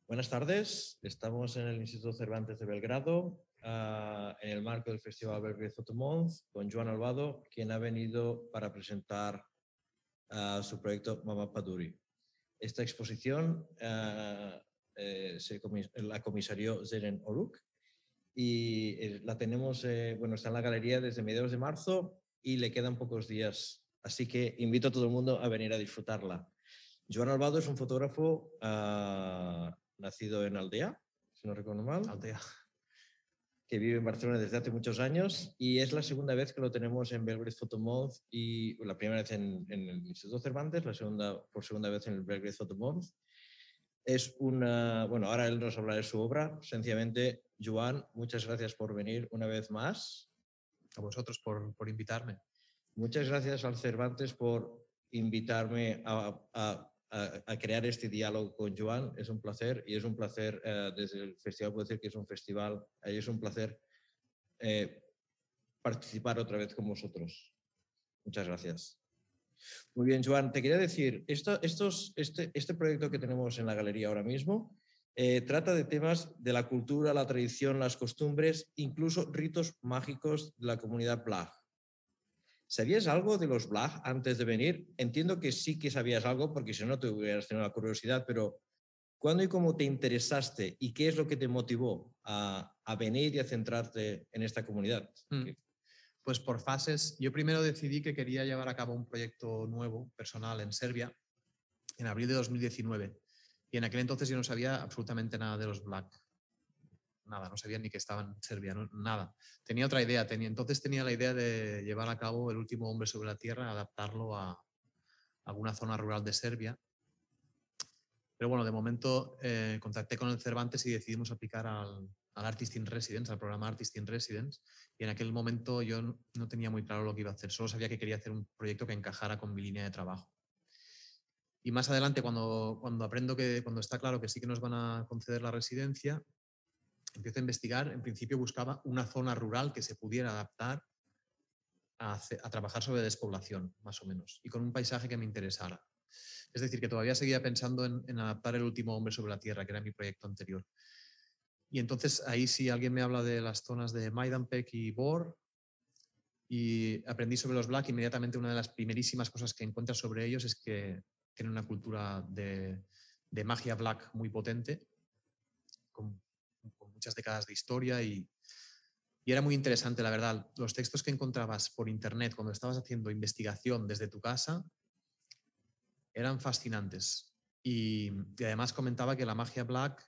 Buenas tardes, estamos en el Instituto Cervantes de Belgrado, en el marco del Festival Belgrade Photo Month, con Joan Albado, quien ha venido para presentar su proyecto Mama Paduri. Esta exposición la comisarió Zeren Oruk y la tenemos, está en la galería desde mediados de marzo y le quedan pocos días, así que invito a todo el mundo a venir a disfrutarla. Joan Albado es un fotógrafo nacido en Aldea, si no recuerdo mal. Aldea. Que vive en Barcelona desde hace muchos años y es la segunda vez que lo tenemos en Belgrade Photo Month y la primera vez en el Instituto Cervantes, por segunda vez en el Belgrade Photo Month. Ahora él nos hablará de su obra. Sencillamente, Joan, muchas gracias por venir una vez más. A vosotros por invitarme. Muchas gracias al Cervantes por invitarme a crear este diálogo con Joan. Es un placer y es un placer desde el festival, puedo decir que es un festival, es un placer participar otra vez con vosotros. Muchas gracias. Muy bien, Joan, te quería decir, este proyecto que tenemos en la galería ahora mismo trata de temas de la cultura, la tradición, las costumbres, incluso ritos mágicos de la comunidad Blag. ¿Sabías algo de los Blag antes de venir? Entiendo que sí que sabías algo, porque si no te hubieras tenido la curiosidad, pero ¿cuándo y cómo te interesaste y qué es lo que te motivó a venir y a centrarte en esta comunidad? Pues por fases. Yo primero decidí que quería llevar a cabo un proyecto nuevo, personal, en Serbia, en abril de 2019. Y en aquel entonces yo no sabía absolutamente nada de los Blag. Nada, no sabía ni que estaban en Serbia, nada. Tenía otra idea, entonces tenía la idea de llevar a cabo El último hombre sobre la tierra, adaptarlo a alguna zona rural de Serbia. Pero bueno, de momento contacté con el Cervantes y decidimos aplicar al Artist in Residence, al programa Artist in Residence. Y en aquel momento yo no tenía muy claro lo que iba a hacer, solo sabía que quería hacer un proyecto que encajara con mi línea de trabajo. Y más adelante, cuando está claro que sí que nos van a conceder la residencia, empiezo a investigar. En principio buscaba una zona rural que se pudiera adaptar a trabajar sobre despoblación, más o menos, y con un paisaje que me interesara. Es decir, que todavía seguía pensando en adaptar El último hombre sobre la tierra, que era mi proyecto anterior. Y entonces ahí sí alguien me habla de las zonas de Majdanpek y Bor, y aprendí sobre los Blag. Inmediatamente una de las primerísimas cosas que encuentras sobre ellos es que tienen una cultura de magia Blag muy potente, con muchas décadas de historia y era muy interesante, la verdad. Los textos que encontrabas por internet cuando estabas haciendo investigación desde tu casa eran fascinantes. Y además comentaba que la magia Blag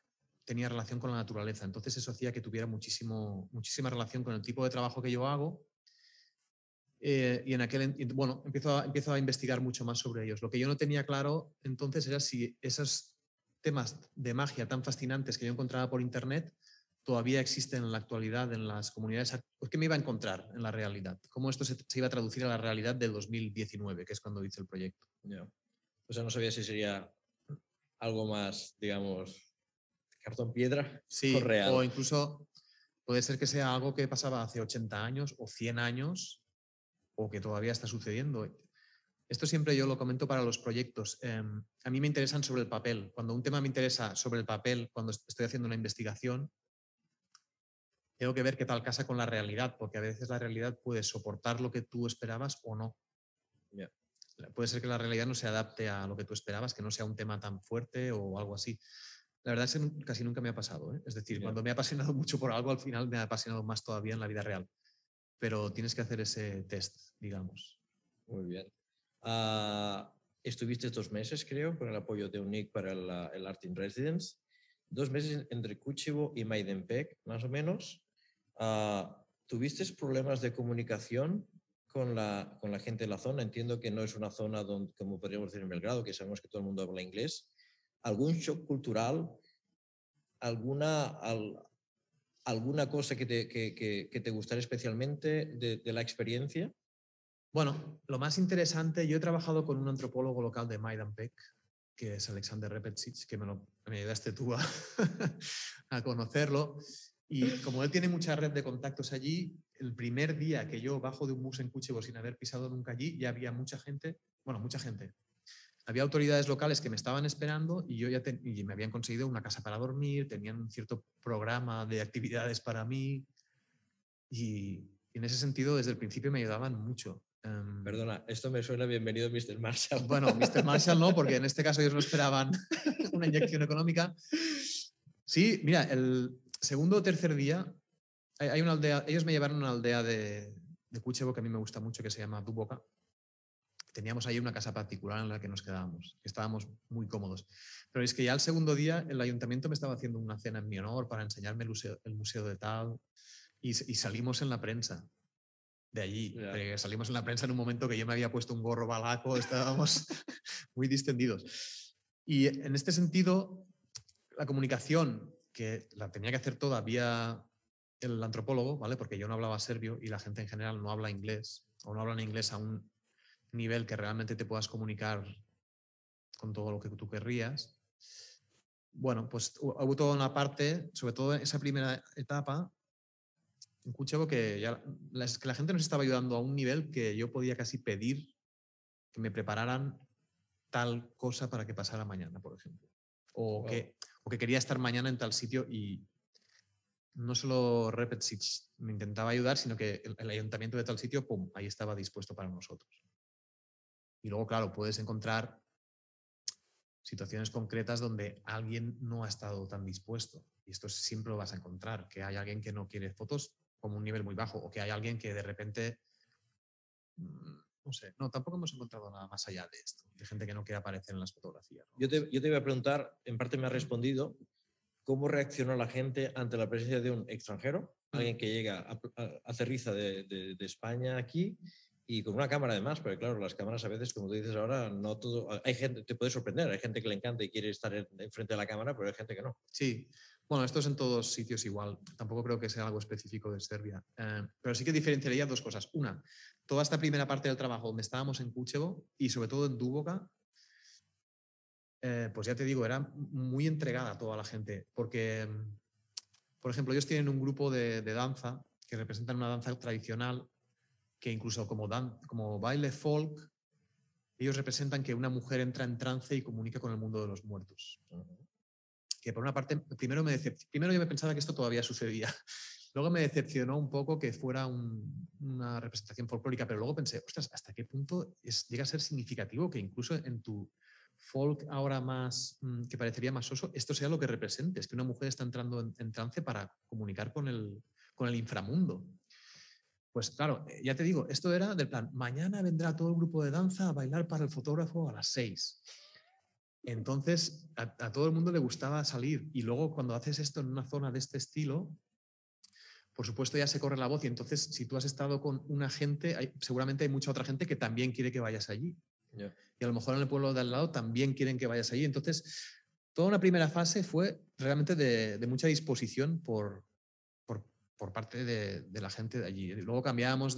tenía relación con la naturaleza. Entonces eso hacía que tuviera muchísima relación con el tipo de trabajo que yo hago. Empiezo a investigar mucho más sobre ellos. Lo que yo no tenía claro entonces era si esos temas de magia tan fascinantes que yo encontraba por internet todavía existen en la actualidad en las comunidades. ¿Qué me iba a encontrar en la realidad? ¿Cómo esto se iba a traducir a la realidad del 2019, que es cuando hice el proyecto? Yeah. O sea, no sabía si sería algo más, digamos, cartón piedra sí, o real. O incluso puede ser que sea algo que pasaba hace 80 años o 100 años o que todavía está sucediendo. Esto siempre yo lo comento para los proyectos. A mí me interesan sobre el papel. Cuando un tema me interesa sobre el papel, cuando estoy haciendo una investigación, tengo que ver qué tal casa con la realidad, porque a veces la realidad puede soportar lo que tú esperabas o no. Yeah. Puede ser que la realidad no se adapte a lo que tú esperabas, que no sea un tema tan fuerte o algo así. La verdad es que casi nunca me ha pasado, ¿eh? Es decir, cuando me ha apasionado mucho por algo, al final me ha apasionado más todavía en la vida real. Pero tienes que hacer ese test, digamos. Muy bien. Estuviste 2 meses, creo, con el apoyo de UNIC para el Art in Residence. 2 meses entre Kuchevo y Majdanpek, más o menos. ¿Tuviste problemas de comunicación con la gente de la zona? Entiendo que no es una zona donde, como podríamos decir en Belgrado, que sabemos que todo el mundo habla inglés. ¿Algún shock cultural? ¿Alguna cosa que te gustara especialmente de la experiencia? Bueno, lo más interesante, yo he trabajado con un antropólogo local de Majdanpek, que es Alexander Repetsic, que me ayudaste tú a conocerlo. Y como él tiene mucha red de contactos allí, el primer día que yo bajo de un bus en Kuchevo sin haber pisado nunca allí, ya había mucha gente. había autoridades locales que me estaban esperando y y me habían conseguido una casa para dormir, tenían un cierto programa de actividades para mí y en ese sentido desde el principio me ayudaban mucho. Perdona, esto me suena bienvenido Mr. Marshall. Bueno, Mr. Marshall no, porque en este caso ellos no esperaban una inyección económica. Sí, mira, el segundo o tercer día hay una aldea, ellos me llevaron a una aldea de Kuchevo que a mí me gusta mucho, que se llama Duboka. Teníamos ahí una casa particular en la que nos quedábamos, que estábamos muy cómodos. Pero es que ya el segundo día el ayuntamiento me estaba haciendo una cena en mi honor para enseñarme el museo de tal y salimos en la prensa de allí. Ya. Salimos en la prensa en un momento que yo me había puesto un gorro balaco, estábamos muy distendidos. Y en este sentido, la comunicación, que la tenía que hacer toda vía el antropólogo, ¿vale? Porque yo no hablaba serbio y la gente en general no habla inglés o no hablan inglés a un nivel que realmente te puedas comunicar con todo lo que tú querrías. Bueno, pues hubo toda una parte, sobre todo en esa primera etapa, en Kuchevo, que la gente nos estaba ayudando a un nivel que yo podía casi pedir que me prepararan tal cosa para que pasara mañana, por ejemplo. O, Wow. que quería estar mañana en tal sitio y no solo Repetsic me intentaba ayudar, sino que el ayuntamiento de tal sitio, pum, ahí estaba dispuesto para nosotros. Y luego, claro, puedes encontrar situaciones concretas donde alguien no ha estado tan dispuesto. Y esto siempre lo vas a encontrar, que hay alguien que no quiere fotos como un nivel muy bajo o que hay alguien que de repente, no sé, no, tampoco hemos encontrado nada más allá de esto, de gente que no quiere aparecer en las fotografías. ¿No? Yo te iba a preguntar, en parte me has respondido, ¿cómo reaccionó la gente ante la presencia de un extranjero? Alguien que llega, aterriza de España aquí y con una cámara además, porque claro, las cámaras a veces, como tú dices ahora, no todo. Hay gente, te puede sorprender, hay gente que le encanta y quiere estar enfrente de la cámara, pero hay gente que no. Sí, bueno, esto es en todos sitios igual. Tampoco creo que sea algo específico de Serbia. Pero sí que diferenciaría dos cosas. Una, toda esta primera parte del trabajo donde estábamos en Kuchevo y sobre todo en Duboka, pues ya te digo, era muy entregada a toda la gente. Porque, por ejemplo, ellos tienen un grupo de danza que representan una danza tradicional que incluso como baile folk, ellos representan que una mujer entra en trance y comunica con el mundo de los muertos. Que por una parte, primero yo me pensaba que esto todavía sucedía. Luego me decepcionó un poco que fuera una representación folclórica, pero luego pensé, ostras, ¿hasta qué punto llega a ser significativo que incluso en tu folk ahora más, que parecería más soso, esto sea lo que representes, que una mujer está entrando en trance para comunicar con el inframundo? Pues claro, ya te digo, esto era del plan, mañana vendrá todo el grupo de danza a bailar para el fotógrafo a las 6. Entonces, a todo el mundo le gustaba salir. Y luego, cuando haces esto en una zona de este estilo, por supuesto ya se corre la voz. Y entonces, si tú has estado con una gente, seguramente hay mucha otra gente que también quiere que vayas allí. Yeah. Y a lo mejor en el pueblo de al lado también quieren que vayas allí. Entonces, toda una primera fase fue realmente de mucha disposición por parte de la gente de allí. Y luego cambiábamos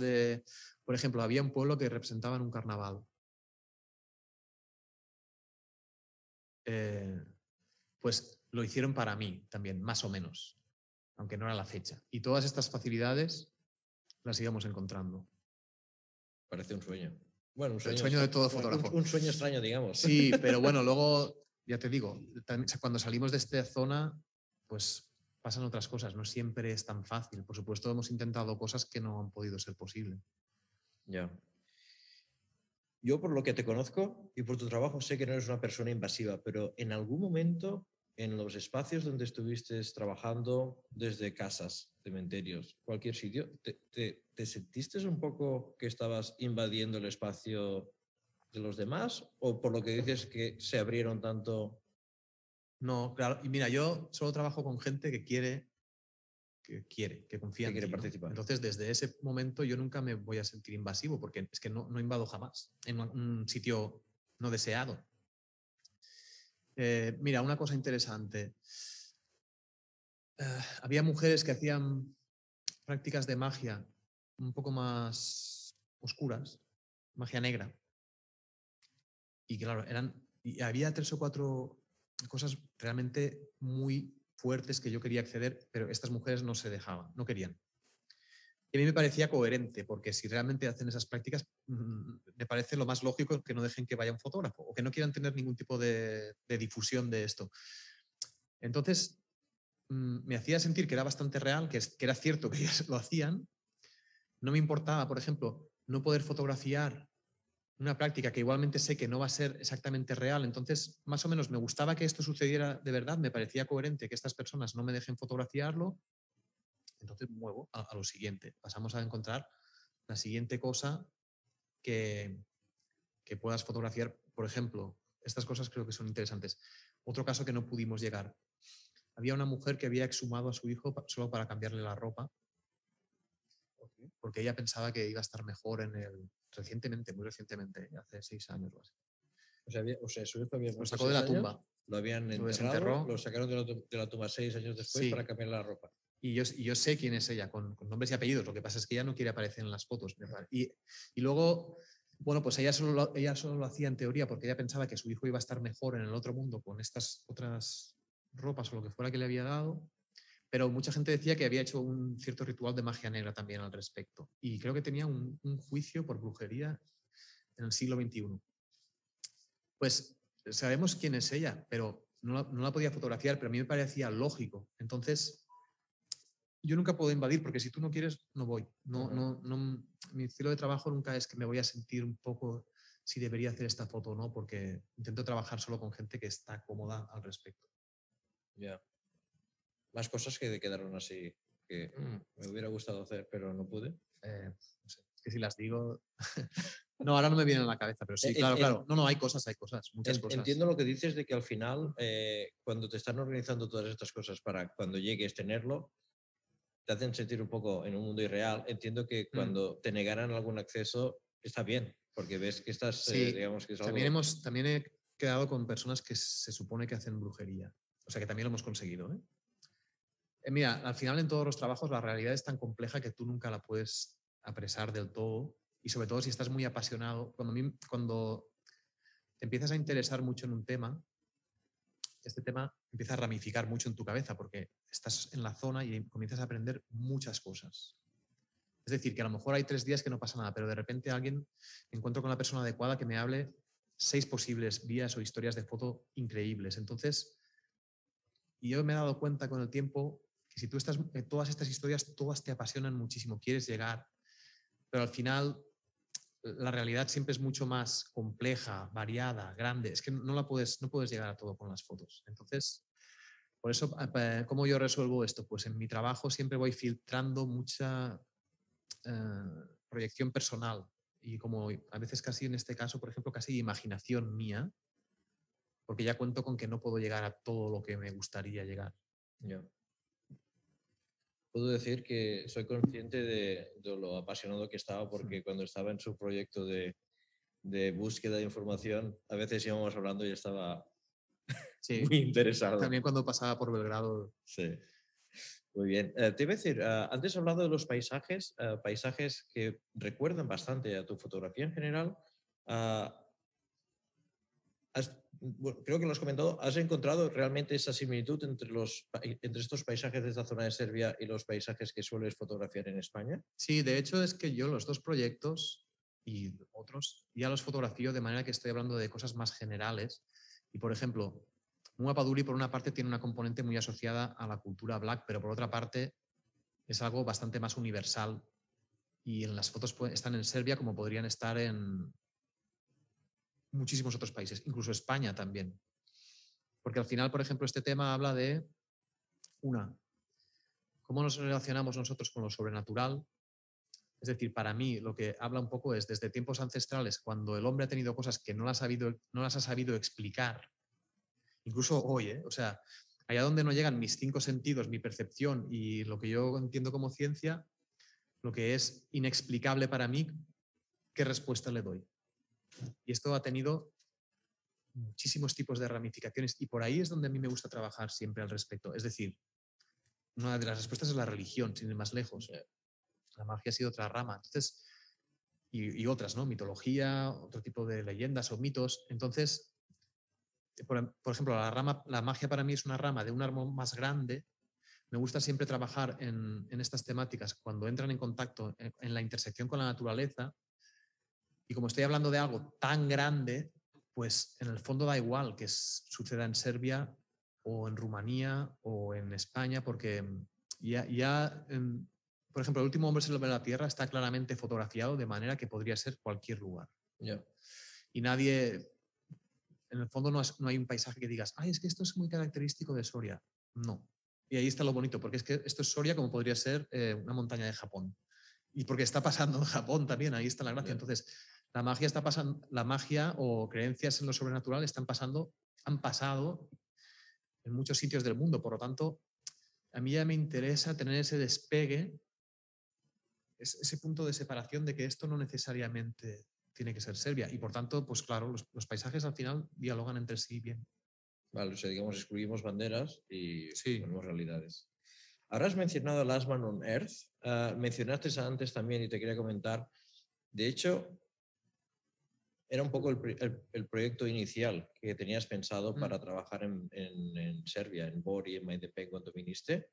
por ejemplo, había un pueblo que representaban un carnaval. Pues lo hicieron para mí también, más o menos, aunque no era la fecha. Y todas estas facilidades las íbamos encontrando. Parece un sueño. Bueno, un sueño, el sueño de todo fotógrafo. Un sueño extraño, digamos. Sí, pero bueno, luego, ya te digo, cuando salimos de esta zona, pues pasan otras cosas. No siempre es tan fácil. Por supuesto, hemos intentado cosas que no han podido ser posibles. Ya. Yo, por lo que te conozco y por tu trabajo, sé que no eres una persona invasiva, pero en algún momento, en los espacios donde estuviste trabajando, desde casas, cementerios, cualquier sitio, ¿te sentiste un poco que estabas invadiendo el espacio de los demás? ¿O por lo que dices que se abrieron tanto? No, claro. Y mira, yo solo trabajo con gente que confía en ti, ¿no? Participar. Entonces, desde ese momento yo nunca me voy a sentir invasivo porque es que no invado jamás en un sitio no deseado. Mira, una cosa interesante. Había mujeres que hacían prácticas de magia un poco más oscuras, magia negra. Y claro, y había 3 o 4 cosas realmente muy fuertes que yo quería acceder, pero estas mujeres no se dejaban, no querían. Y a mí me parecía coherente, porque si realmente hacen esas prácticas, me parece lo más lógico que no dejen que vaya un fotógrafo o que no quieran tener ningún tipo de difusión de esto. Entonces, me hacía sentir que era bastante real, que era cierto que ellos lo hacían. No me importaba, por ejemplo, no poder fotografiar una práctica que igualmente sé que no va a ser exactamente real. Entonces, más o menos me gustaba que esto sucediera de verdad, me parecía coherente que estas personas no me dejen fotografiarlo. Entonces muevo a lo siguiente. Pasamos a encontrar la siguiente cosa que puedas fotografiar. Por ejemplo, estas cosas creo que son interesantes. Otro caso que no pudimos llegar. Había una mujer que había exhumado a su hijo solo para cambiarle la ropa, porque ella pensaba que iba a estar mejor recientemente, muy recientemente, hace 6 años o así. O sea, su hijo había Lo muerto sacó de la 6 años, tumba. lo habían Lo enterrado, desenterró. lo sacaron de la tumba 6 años después Sí. para cambiar la ropa. Y yo sé quién es ella, con nombres y apellidos. Lo que pasa es que ella no quiere aparecer en las fotos. Y luego, bueno, pues ella solo lo hacía en teoría porque ella pensaba que su hijo iba a estar mejor en el otro mundo con estas otras ropas o lo que fuera que le había dado. Pero mucha gente decía que había hecho un cierto ritual de magia negra también al respecto. Y creo que tenía un juicio por brujería en el siglo XXI. Pues sabemos quién es ella, pero no la podía fotografiar, pero a mí me parecía lógico. Entonces, yo nunca puedo invadir, porque si tú no quieres, no voy. Mi estilo de trabajo nunca es que me voy a sentir un poco si debería hacer esta foto o no, porque intento trabajar solo con gente que está cómoda al respecto. Ya. Más cosas que quedaron así, que me hubiera gustado hacer, pero no pude. No sé, es que si las digo... No, ahora no me vienen a la cabeza, pero sí, claro. No, hay cosas, muchas cosas. Entiendo lo que dices de que al final, cuando te están organizando todas estas cosas para cuando llegues tenerlo, te hacen sentir un poco en un mundo irreal. Entiendo que cuando te negaran algún acceso, está bien, porque ves que estás, sí, digamos que es algo... también he quedado con personas que se supone que hacen brujería. O sea, que también lo hemos conseguido, ¿eh? Mira, al final en todos los trabajos la realidad es tan compleja que tú nunca la puedes apresar del todo, y sobre todo si estás muy apasionado. Cuando te empiezas a interesar mucho en un tema, este tema empieza a ramificar mucho en tu cabeza porque estás en la zona y comienzas a aprender muchas cosas. Es decir, que a lo mejor hay 3 días que no pasa nada, pero de repente me encuentro con la persona adecuada que me hable 6 posibles vías o historias de foto increíbles. Entonces, y yo me he dado cuenta con el tiempo que si tú estás, todas estas historias, todas te apasionan muchísimo, quieres llegar, pero al final la realidad siempre es mucho más compleja, variada, grande. Es que no puedes llegar a todo con las fotos. Entonces, por eso, ¿cómo yo resuelvo esto? Pues en mi trabajo siempre voy filtrando mucha proyección personal y como a veces casi en este caso, por ejemplo, casi imaginación mía, porque ya cuento con que no puedo llegar a todo lo que me gustaría llegar. Yeah. Puedo decir que soy consciente de lo apasionado que estaba, porque cuando estaba en su proyecto de búsqueda de información, a veces íbamos hablando y estaba muy interesado. También cuando pasaba por Belgrado. Sí. Muy bien. Te iba a decir, antes he hablado de los paisajes, paisajes que recuerdan bastante a tu fotografía en general. Bueno, creo que lo has comentado, ¿has encontrado realmente esa similitud entre estos paisajes de esta zona de Serbia y los paisajes que sueles fotografiar en España? Sí, de hecho es que yo los dos proyectos y otros ya los fotografío de manera que estoy hablando de cosas más generales. Y por ejemplo, Muapaduri por una parte tiene una componente muy asociada a la cultura black, pero por otra parte es algo bastante más universal. Y en las fotos están en Serbia como podrían estar en muchísimos otros países, incluso España también. Porque al final, por ejemplo, este tema habla de cómo nos relacionamos nosotros con lo sobrenatural. Es decir, para mí lo que habla un poco es desde tiempos ancestrales, cuando el hombre ha tenido cosas que no las ha sabido explicar, incluso hoy, o sea, allá donde no llegan mis 5 sentidos, mi percepción y lo que yo entiendo como ciencia, lo que es inexplicable para mí, ¿qué respuesta le doy? Y esto ha tenido muchísimos tipos de ramificaciones y por ahí es donde a mí me gusta trabajar siempre al respecto. Es decir, una de las respuestas es la religión, sin ir más lejos. La magia ha sido otra rama. Entonces, y otras, ¿no? Mitología, otro tipo de leyendas o mitos. Entonces, por ejemplo, la magia para mí es una rama de un árbol más grande, me gusta siempre trabajar en estas temáticas cuando entran en contacto en la intersección con la naturaleza. Y como estoy hablando de algo tan grande, pues en el fondo da igual que suceda en Serbia o en Rumanía o en España, porque por ejemplo, el último hombre sobre la Tierra está claramente fotografiado de manera que podría ser cualquier lugar. Yeah. Y nadie, en el fondo no hay un paisaje que digas, ay, es que esto es muy característico de Soria. No. Y ahí está lo bonito, porque es que esto es Soria como podría ser una montaña de Japón. Y porque está pasando en Japón también, ahí está la gracia. Yeah. Entonces, la magia está pasando, la magia o creencias en lo sobrenatural han pasado en muchos sitios del mundo. Por lo tanto, a mí ya me interesa tener ese despegue, ese punto de separación de que esto no necesariamente tiene que ser Serbia. Y por tanto, pues claro, los paisajes al final dialogan entre sí bien. Vale, o sea, digamos, excluimos banderas y Sí. ponemos realidades. Ahora has mencionado Last Man on Earth. Mencionaste antes también y te quería comentar. De hecho, era un poco el proyecto inicial que tenías pensado para trabajar en Serbia, en Bor y en Maindepec cuando viniste.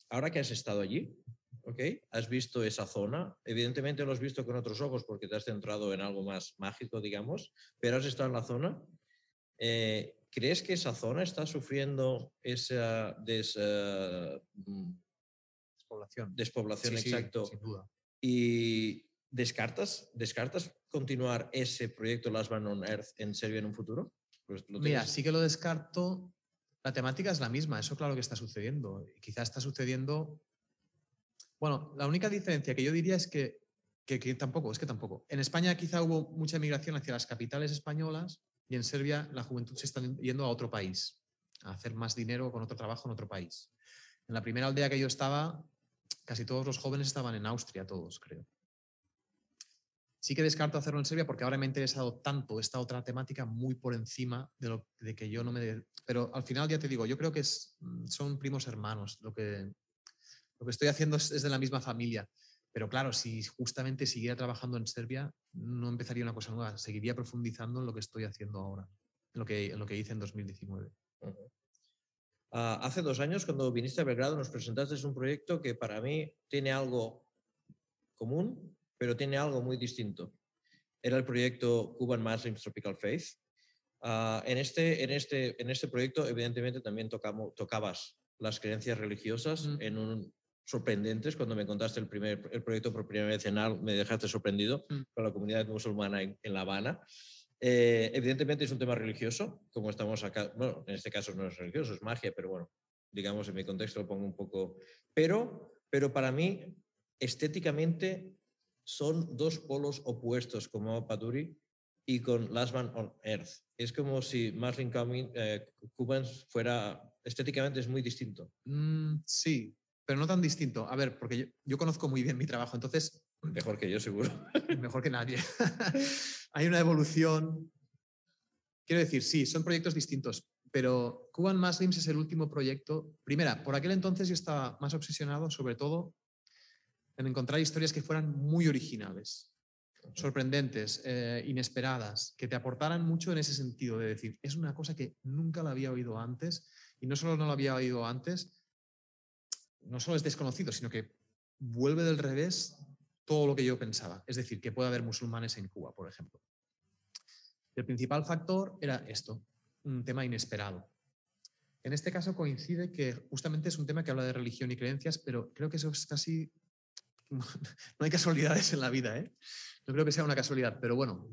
Ahora que has estado allí, ¿okay? Has visto esa zona. Evidentemente lo has visto con otros ojos porque te has centrado en algo más mágico, digamos, pero has estado en la zona. ¿Crees que esa zona está sufriendo esa despoblación? Sí, Exacto? sin duda. ¿Y descartas continuar ese proyecto Last Man on Earth en Serbia en un futuro? Pues Mira, sí que lo descarto. La temática es la misma, eso claro que está sucediendo. Quizás está sucediendo. Bueno, la única diferencia que yo diría es que tampoco. En España quizá hubo mucha migración hacia las capitales españolas y en Serbia la juventud se está yendo a otro país, a hacer más dinero con otro trabajo en otro país. En la primera aldea que yo estaba, casi todos los jóvenes estaban en Austria, todos, creo. Sí que descarto hacerlo en Serbia porque ahora me ha interesado tanto esta otra temática muy por encima de que yo no me... Pero al final ya te digo, yo creo que son primos hermanos. Lo que estoy haciendo es de la misma familia. Pero claro, si justamente siguiera trabajando en Serbia, no empezaría una cosa nueva. Seguiría profundizando en lo que estoy haciendo ahora, en lo que hice en 2019. Hace 2 años, cuando viniste a Belgrado, nos presentaste un proyecto que para mí tiene algo común, pero tiene algo muy distinto. Era el proyecto Cuban Muslims Tropical Faith. En este proyecto, evidentemente, también tocabas las creencias religiosas sorprendentes. Cuando me contaste el proyecto por primera vez me dejaste sorprendido con la comunidad musulmana en La Habana. Evidentemente es un tema religioso, como estamos acá. Bueno, en este caso no es religioso, es magia, pero bueno, digamos en mi contexto lo pongo un poco. Pero para mí, estéticamente, son dos polos opuestos, como Paduri y con Last Man on Earth. Es como si Muslim Cubans fuera, estéticamente es muy distinto. Sí, pero no tan distinto. A ver, porque yo conozco muy bien mi trabajo, entonces... Mejor que yo, seguro. Mejor que nadie. Hay una evolución. Quiero decir, sí, son proyectos distintos, pero Cuban Muslims es el último proyecto. Primera, por aquel entonces yo estaba más obsesionado, sobre todo, en encontrar historias que fueran muy originales, sorprendentes, inesperadas, que te aportaran mucho en ese sentido de decir, es una cosa que nunca la había oído antes, y no solo no la había oído antes, no solo es desconocido, sino que vuelve del revés todo lo que yo pensaba. Es decir, que puede haber musulmanes en Cuba, por ejemplo. El principal factor era esto, un tema inesperado. En este caso coincide que justamente es un tema que habla de religión y creencias, pero creo que eso es casi... No hay casualidades en la vida, ¿eh? No creo que sea una casualidad, pero bueno,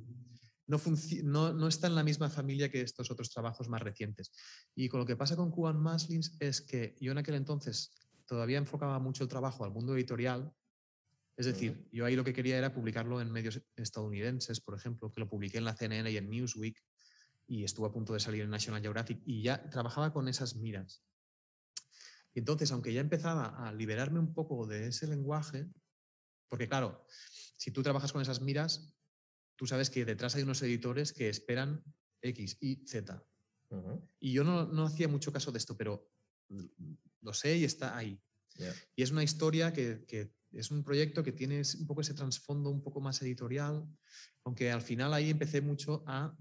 no está en la misma familia que estos otros trabajos más recientes. Y con lo que pasa con Cuban Muslims es que yo en aquel entonces todavía enfocaba mucho el trabajo al mundo editorial. Es decir, yo ahí lo que quería era publicarlo en medios estadounidenses, por ejemplo, que lo publiqué en la CNN y en Newsweek y estuvo a punto de salir en National Geographic y ya trabajaba con esas miras. Y entonces, aunque ya empezaba a liberarme un poco de ese lenguaje, porque claro, si tú trabajas con esas miras, tú sabes que detrás hay unos editores que esperan X, Y, Z. Y yo no hacía mucho caso de esto, pero lo sé y está ahí. Yeah. Y es una historia que es un proyecto que tiene un poco ese trasfondo un poco más editorial, aunque al final ahí empecé mucho a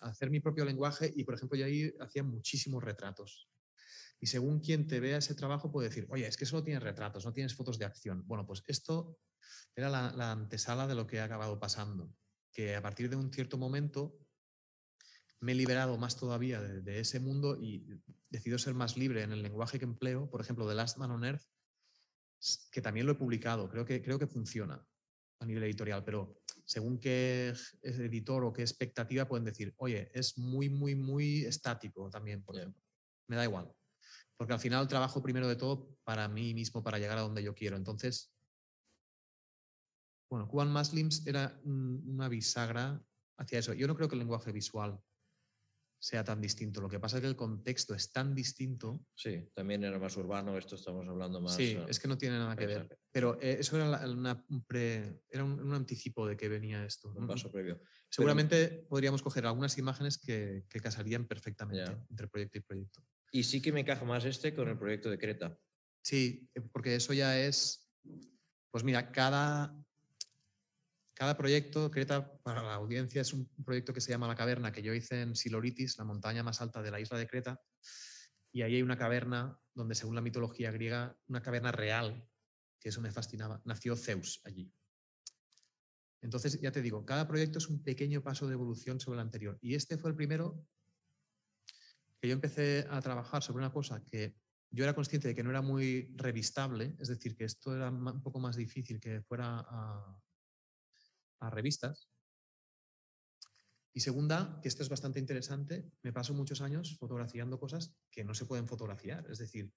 hacer mi propio lenguaje y, por ejemplo, yo ahí hacía muchísimos retratos. Y según quien te vea ese trabajo puede decir, oye, es que solo tienes retratos, no tienes fotos de acción. Bueno, pues esto era la antesala de lo que ha acabado pasando, que a partir de un cierto momento me he liberado más todavía de ese mundo y decido ser más libre en el lenguaje que empleo. Por ejemplo, The Last Man on Earth, que también lo he publicado, creo que funciona a nivel editorial, pero según qué editor o qué expectativa pueden decir, oye, es muy, muy, muy estático también, por ejemplo. Me da igual, porque al final trabajo primero de todo para mí mismo, para llegar a donde yo quiero. Entonces, bueno, Cuban Muslims era una bisagra hacia eso. Yo no creo que el lenguaje visual sea tan distinto. Lo que pasa es que el contexto es tan distinto. Sí, también era más urbano, esto estamos hablando más... Sí, es que no tiene nada que ver. Pero eso era, era un anticipo de que venía esto. Un paso previo. Seguramente podríamos coger algunas imágenes que casarían perfectamente entre proyecto y proyecto. Y sí que me encaja más este con el proyecto de Creta. Sí, porque eso ya es... Pues mira, cada proyecto, Creta, para la audiencia, es un proyecto que se llama La Caverna, que yo hice en Siloritis, la montaña más alta de la isla de Creta. Y ahí hay una caverna donde, según la mitología griega, una caverna real, que eso me fascinaba, nació Zeus allí. Entonces, ya te digo, cada proyecto es un pequeño paso de evolución sobre el anterior. Y este fue el primero que yo empecé a trabajar sobre una cosa que yo era consciente de que no era muy revistable, es decir, que esto era un poco más difícil que fuera a revistas. Y segunda, que esto es bastante interesante, me paso muchos años fotografiando cosas que no se pueden fotografiar. Es decir,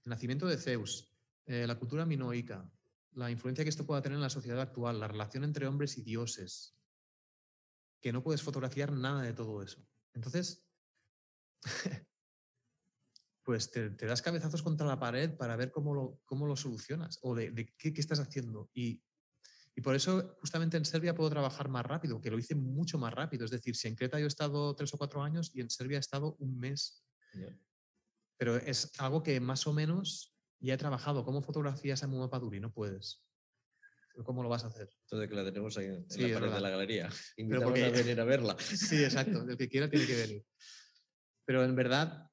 el nacimiento de Zeus, la cultura minoica, la influencia que esto pueda tener en la sociedad actual, la relación entre hombres y dioses, que no puedes fotografiar nada de todo eso. Entonces, pues te das cabezazos contra la pared para ver cómo lo solucionas o de qué estás haciendo. Y por eso, justamente en Serbia puedo trabajar más rápido, que lo hice mucho más rápido. Es decir, si en Creta yo he estado 3 o 4 años y en Serbia he estado un mes. Pero es algo que más o menos ya he trabajado. ¿Cómo fotografías a Mumapaduri? Paduri? No puedes. ¿Cómo lo vas a hacer? Entonces que la tenemos ahí en la pared de la galería. Invitamos a venir a verla. Sí, exacto. El que quiera tiene que venir. Pero en verdad,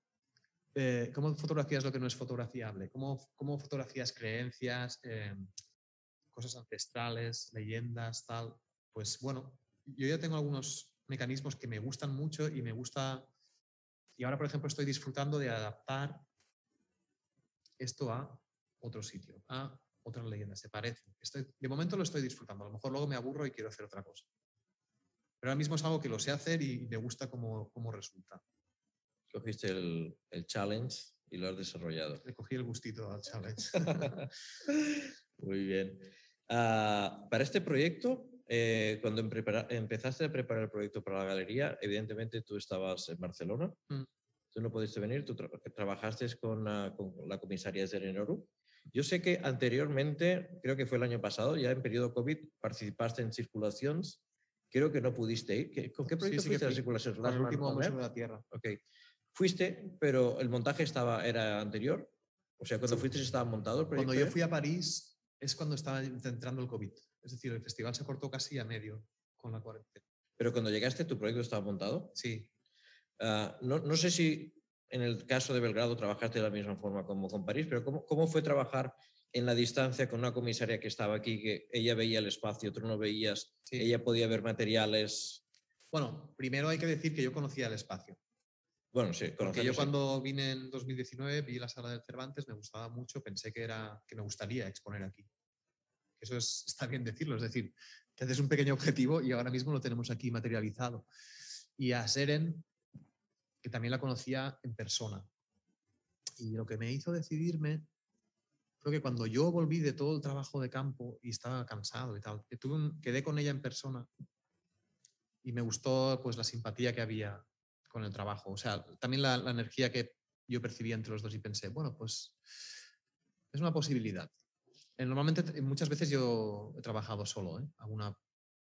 ¿cómo fotografías lo que no es fotografiable? ¿Cómo fotografías creencias, cosas ancestrales, leyendas, tal? Pues bueno, yo ya tengo algunos mecanismos que me gustan mucho y me gusta... Y ahora, por ejemplo, estoy disfrutando de adaptar esto a otro sitio, a otras leyendas. Se parece. De momento lo estoy disfrutando. A lo mejor luego me aburro y quiero hacer otra cosa. Pero ahora mismo es algo que lo sé hacer y me gusta cómo resulta. Cogiste el challenge y lo has desarrollado. Le cogí el gustito al challenge. Muy bien. Para este proyecto, cuando empezaste a preparar el proyecto para la galería, evidentemente tú estabas en Barcelona. Tú no pudiste venir, tú trabajaste con la comisaría Zerenoru. Yo sé que anteriormente, creo que fue el año pasado, ya en periodo COVID, participaste en circulaciones. Creo que no pudiste ir. ¿Con qué proyecto fuiste a las circulaciones? Con el último hombre sobre la Tierra. Ok. Fuiste, pero el montaje era anterior. O sea, cuando fuiste estaba montado el proyecto. Cuando yo fui a París es cuando estaba entrando el COVID. Es decir, el festival se cortó casi a medio con la cuarentena. Pero cuando llegaste, ¿tu proyecto estaba montado? Sí. No sé si en el caso de Belgrado trabajaste de la misma forma como con París, pero ¿cómo fue trabajar en la distancia con una comisaria que estaba aquí, que ella veía el espacio, tú no veías, ella podía ver materiales? Bueno, primero hay que decir que yo conocía el espacio. Bueno, sí, porque yo cuando vine en 2019 vi la sala del Cervantes, me gustaba mucho, pensé que me gustaría exponer aquí. Eso está bien decirlo, es decir, que haces un pequeño objetivo y ahora mismo lo tenemos aquí materializado. Y a Seren, que también la conocía en persona. Y lo que me hizo decidirme fue que cuando yo volví de todo el trabajo de campo y estaba cansado y tal, quedé con ella en persona y me gustó pues la simpatía que había con el trabajo. O sea, también la energía que yo percibía entre los dos y pensé, bueno, pues es una posibilidad. Normalmente, muchas veces yo he trabajado solo.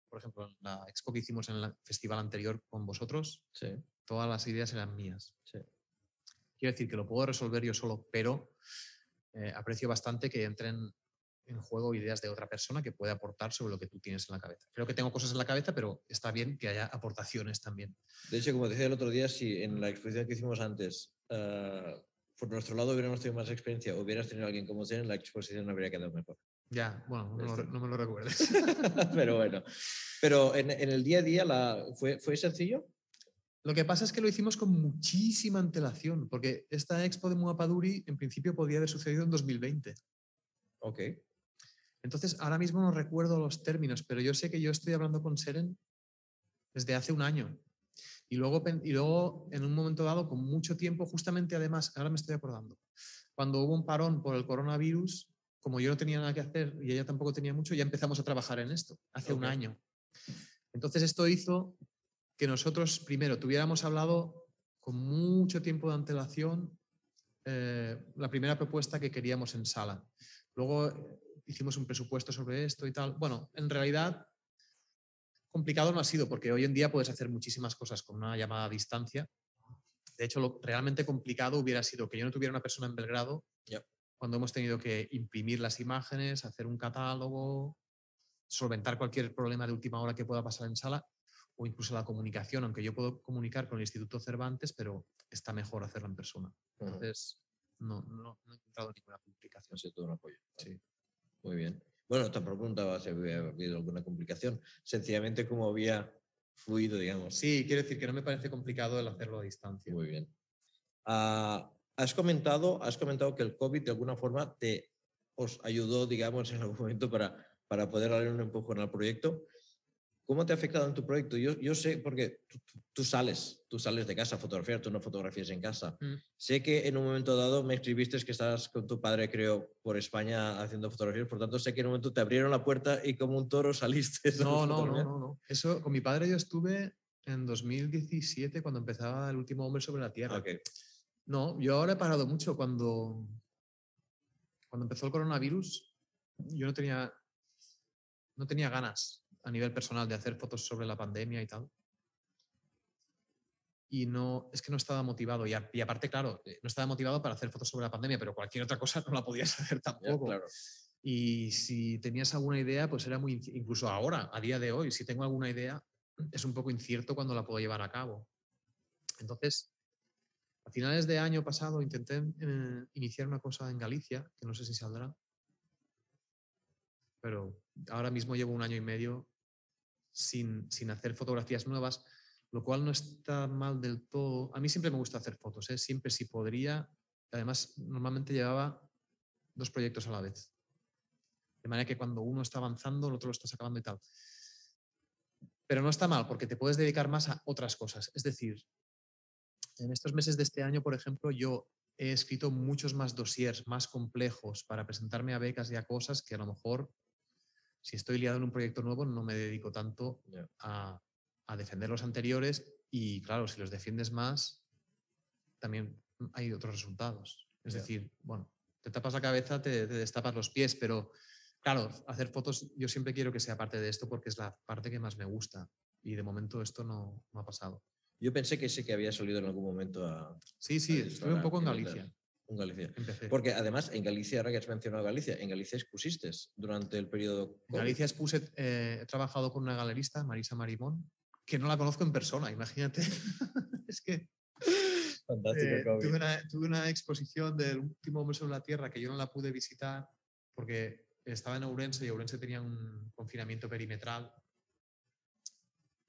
Por ejemplo, en la expo que hicimos en el festival anterior con vosotros, todas las ideas eran mías. Quiero decir que lo puedo resolver yo solo, pero aprecio bastante que entren en juego ideas de otra persona que puede aportar sobre lo que tú tienes en la cabeza. Creo que tengo cosas en la cabeza, pero está bien que haya aportaciones también. De hecho, como decía el otro día, si en la exposición que hicimos antes, por nuestro lado hubiéramos tenido más experiencia, hubieras tenido a alguien como Zen, la exposición habría quedado mejor. Ya, bueno, no me lo recuerdes. Pero bueno, pero en el día a día ¿fue sencillo? Lo que pasa es que lo hicimos con muchísima antelación, porque esta expo de Muapaduri en principio podía haber sucedido en 2020. Ok. Entonces, ahora mismo no recuerdo los términos, pero yo sé que yo estoy hablando con Seren desde hace un año. Y luego, en un momento dado, con mucho tiempo, justamente además, ahora me estoy acordando, cuando hubo un parón por el coronavirus, como yo no tenía nada que hacer y ella tampoco tenía mucho, ya empezamos a trabajar en esto, hace un año. Entonces, esto hizo que nosotros, primero, tuviéramos hablado con mucho tiempo de antelación la primera propuesta que queríamos en sala. Luego hicimos un presupuesto sobre esto y tal. Bueno, en realidad complicado no ha sido porque hoy en día puedes hacer muchísimas cosas con una llamada a distancia. De hecho, lo realmente complicado hubiera sido que yo no tuviera una persona en Belgrado cuando hemos tenido que imprimir las imágenes, hacer un catálogo, solventar cualquier problema de última hora que pueda pasar en sala o incluso la comunicación, aunque yo puedo comunicar con el Instituto Cervantes, pero está mejor hacerlo en persona. Entonces, no he encontrado ninguna complicación. Ha sido todo un apoyo. Sí. Muy bien. Bueno, te preguntaba si había habido alguna complicación. Sencillamente, cómo había fluido, digamos. Sí, quiero decir que no me parece complicado el hacerlo a distancia. Muy bien. Has comentado que el COVID de alguna forma os ayudó, digamos, en algún momento para poder darle un empujón al proyecto. ¿Cómo te ha afectado en tu proyecto? Yo sé, porque tú sales de casa a fotografiar, tú no fotografías en casa. Sé que en un momento dado me escribiste que estabas con tu padre, creo, por España haciendo fotografías, por tanto sé que en un momento te abrieron la puerta y como un toro saliste. No. Eso, con mi padre yo estuve en 2017 cuando empezaba El último hombre sobre la Tierra. Okay. No, yo ahora he parado mucho cuando empezó el coronavirus. Yo no tenía ganas a nivel personal de hacer fotos sobre la pandemia y tal. Y es que no estaba motivado. Y aparte, claro, no estaba motivado para hacer fotos sobre la pandemia, pero cualquier otra cosa no la podías hacer tampoco. Claro. Y si tenías alguna idea, pues era muy, incluso ahora, a día de hoy, si tengo alguna idea, es un poco incierto cuando la puedo llevar a cabo. Entonces, a finales de año pasado intenté iniciar una cosa en Galicia, que no sé si saldrá, pero ahora mismo llevo un año y medio sin hacer fotografías nuevas, lo cual no está mal del todo. A mí siempre me gusta hacer fotos, siempre si podría. Además, normalmente llevaba 2 proyectos a la vez. De manera que cuando uno está avanzando, el otro lo estás acabando y tal. Pero no está mal porque te puedes dedicar más a otras cosas. Es decir, en estos meses de este año, por ejemplo, yo he escrito muchos más dossiers más complejos para presentarme a becas y a cosas que a lo mejor, si estoy liado en un proyecto nuevo, no me dedico tanto a defender los anteriores y, claro, si los defiendes más, también hay otros resultados. Es decir, bueno, te tapas la cabeza, te destapas los pies, pero claro, hacer fotos yo siempre quiero que sea parte de esto porque es la parte que más me gusta y de momento esto no ha pasado. Yo pensé que sí que había salido en algún momento a... Sí, estuve un poco en Galicia. En Galicia. Empecé. Porque además en Galicia, ahora que has mencionado Galicia, en Galicia expusiste durante el periodo COVID. En Galicia expuse, he trabajado con una galerista, Marisa Marimón, que no la conozco en persona, imagínate. Es que fantástico. Tuve una exposición del último hombre sobre la Tierra que yo no la pude visitar porque estaba en Ourense y Ourense tenía un confinamiento perimetral.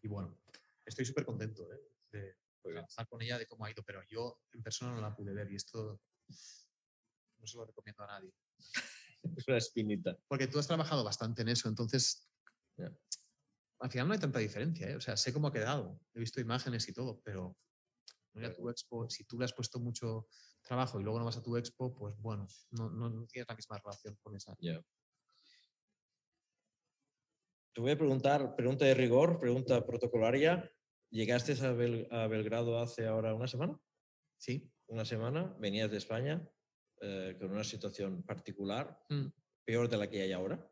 Y bueno, estoy súper contento de trabajar con ella, de cómo ha ido, pero yo en persona no la pude ver y esto no se lo recomiendo a nadie. Es una espinita. Porque tú has trabajado bastante en eso, entonces al final no hay tanta diferencia, O sea, sé cómo ha quedado, he visto imágenes y todo, pero a tu expo, si tú le has puesto mucho trabajo y luego no vas a tu expo, pues bueno, no tienes la misma relación con esa. Te voy a preguntar, pregunta de rigor, pregunta protocolaria. ¿Llegaste a Belgrado hace ahora una semana? Sí. Una semana, venías de España con una situación particular, peor de la que hay ahora.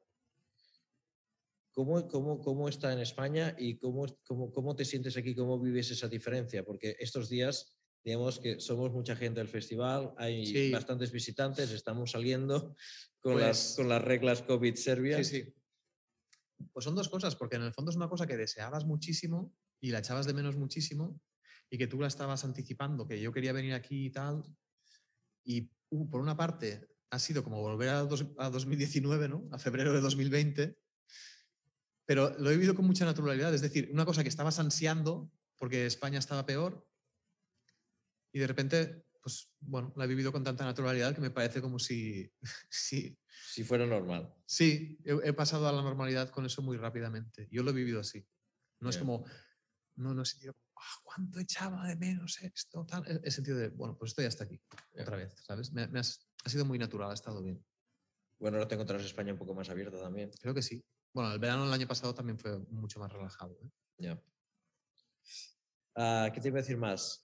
¿Cómo está en España y cómo te sientes aquí? ¿Cómo vives esa diferencia? Porque estos días Digamos que somos mucha gente del festival, hay Sí. bastantes visitantes, estamos saliendo con, Pues, con las reglas COVID Serbia. Sí, sí. Pues son dos cosas, porque en el fondo es una cosa que deseabas muchísimo y la echabas de menos muchísimo y que tú la estabas anticipando, que yo quería venir aquí y tal. Y por una parte ha sido como volver a 2019, ¿no? A febrero de 2020, pero lo he vivido con mucha naturalidad. Es decir, una cosa que estabas ansiando porque España estaba peor y de repente, pues bueno, la he vivido con tanta naturalidad que me parece como si, si fuera normal. Sí, he pasado a la normalidad con eso muy rápidamente. Yo lo he vivido así. No es como, no he sentido, ¿cuánto echaba de menos esto? Tal. He sentido de, bueno, pues estoy hasta aquí, otra vez, ¿sabes? Ha sido muy natural, ha estado bien. Bueno, ahora te encontrarás España un poco más abierta también. Creo que sí. Bueno, el verano del año pasado también fue mucho más relajado. Ya. ¿Qué te iba a decir más?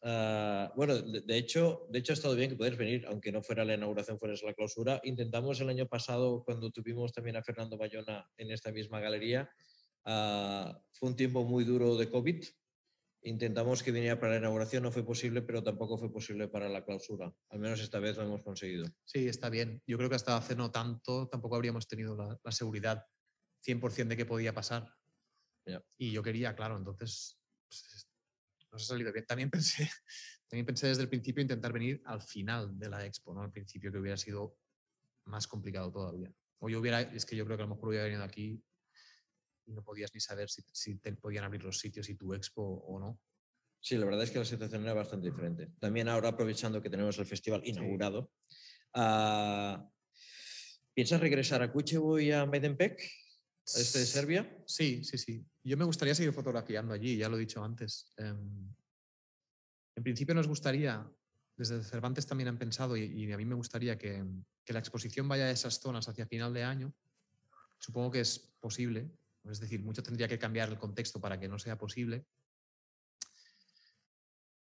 Bueno, de hecho ha estado bien que puedes venir, aunque no fuera la inauguración, fuera la clausura. Intentamos el año pasado, cuando tuvimos también a Fernando Bayona en esta misma galería, fue un tiempo muy duro de COVID. Intentamos que viniera para la inauguración, no fue posible, pero tampoco fue posible para la clausura. Al menos esta vez lo hemos conseguido. Sí, está bien. Yo creo que hasta hace no tanto tampoco habríamos tenido la seguridad 100% de que podía pasar. Yeah. Y yo quería, claro, entonces pues, nos ha salido bien. También pensé desde el principio intentar venir al final de la expo, no al principio, que hubiera sido más complicado todavía. O es que yo creo que a lo mejor hubiera venido aquí y no podías ni saber si te podían abrir los sitios y tu expo o no. Sí, la verdad es que la situación era bastante diferente. También ahora, aprovechando que tenemos el festival inaugurado, ¿piensas regresar a Kučevo y a Medempec, de Serbia? Sí. Yo me gustaría seguir fotografiando allí, ya lo he dicho antes. En principio nos gustaría, desde Cervantes también han pensado, y a mí me gustaría que la exposición vaya a esas zonas hacia final de año. Supongo que es posible, es decir, mucho tendría que cambiar el contexto para que no sea posible.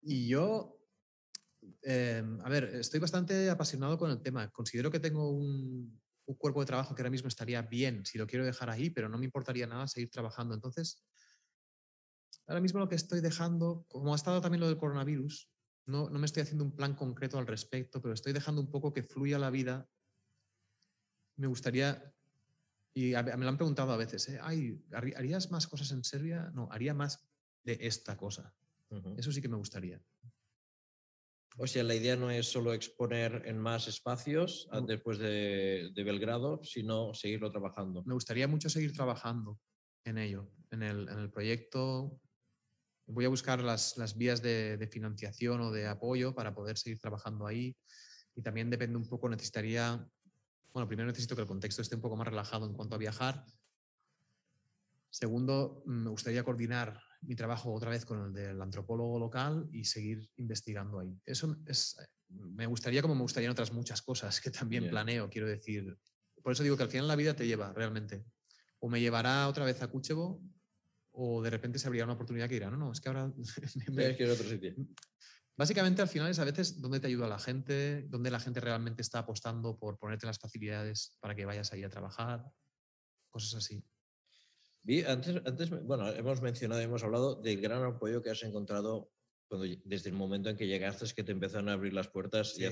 Y yo, a ver, estoy bastante apasionado con el tema. Considero que tengo un cuerpo de trabajo que ahora mismo estaría bien si lo quiero dejar ahí, pero no me importaría nada seguir trabajando. Entonces, ahora mismo lo que estoy dejando, como ha estado también lo del coronavirus, no me estoy haciendo un plan concreto al respecto, pero estoy dejando un poco que fluya la vida. Me gustaría, y me lo han preguntado a veces, Ay, ¿harías más cosas en Serbia? No, haría más de esta cosa. Eso sí que me gustaría. O sea, la idea no es solo exponer en más espacios después de Belgrado, sino seguirlo trabajando. Me gustaría mucho seguir trabajando en ello, en el proyecto. Voy a buscar las vías de financiación o de apoyo para poder seguir trabajando ahí. Y también depende un poco, bueno, primero necesito que el contexto esté un poco más relajado en cuanto a viajar. Segundo, me gustaría coordinar mi trabajo otra vez con el del antropólogo local y seguir investigando ahí. Eso me gustaría como me gustarían otras muchas cosas que también planeo, quiero decir. Por eso digo que al final la vida te lleva realmente. O me llevará otra vez a Kučevo o de repente se abrirá una oportunidad que dirá, no, es que ahora... Tienes que ir a otro sitio. Básicamente al final es a veces dónde te ayuda la gente, dónde la gente realmente está apostando por ponerte las facilidades para que vayas ahí a trabajar, cosas así. Antes, bueno, hemos hablado del gran apoyo que has encontrado desde el momento en que llegaste, que te empezaron a abrir las puertas y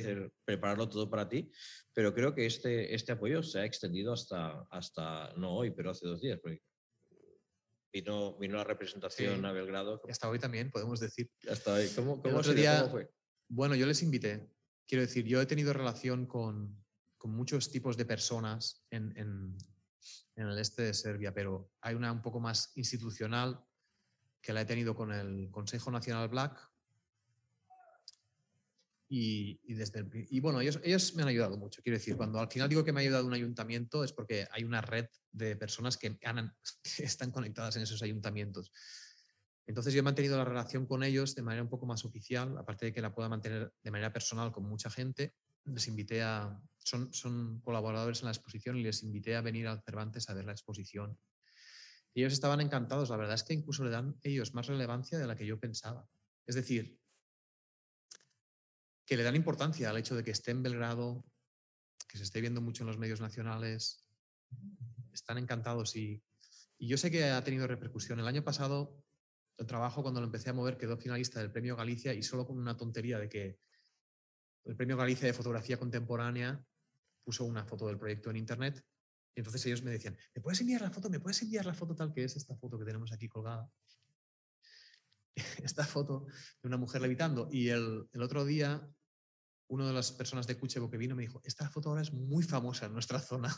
prepararlo todo para ti, pero creo que este apoyo se ha extendido hasta no hoy, pero hace 2 días, porque vino la representación a Belgrado. Y hasta hoy también, podemos decir. Hasta hoy. ¿Cómo fue? Bueno, yo les invité. Quiero decir, yo he tenido relación con muchos tipos de personas en el este de Serbia, pero hay una un poco más institucional que la he tenido con el Consejo Nacional Black. Y bueno, ellos me han ayudado mucho. Quiero decir, cuando al final digo que me ha ayudado un ayuntamiento es porque hay una red de personas que están conectadas en esos ayuntamientos. Entonces yo he mantenido la relación con ellos de manera un poco más oficial, aparte de que la pueda mantener de manera personal con mucha gente. Les invité son colaboradores en la exposición y les invité a venir al Cervantes a ver la exposición. Y ellos estaban encantados. La verdad es que incluso le dan ellos más relevancia de la que yo pensaba. Es decir, que le dan importancia al hecho de que esté en Belgrado, que se esté viendo mucho en los medios nacionales. Están encantados y yo sé que ha tenido repercusión. El año pasado el trabajo, cuando lo empecé a mover, quedó finalista del Premio Galicia y solo con una tontería de que el Premio Galicia de Fotografía Contemporánea puso una foto del proyecto en internet y entonces ellos me decían, ¿me puedes enviar la foto? ¿Me puedes enviar la foto tal que es esta foto que tenemos aquí colgada? Esta foto de una mujer levitando. Y el otro día, una de las personas de Cuchevo que vino me dijo, esta foto ahora es muy famosa en nuestra zona.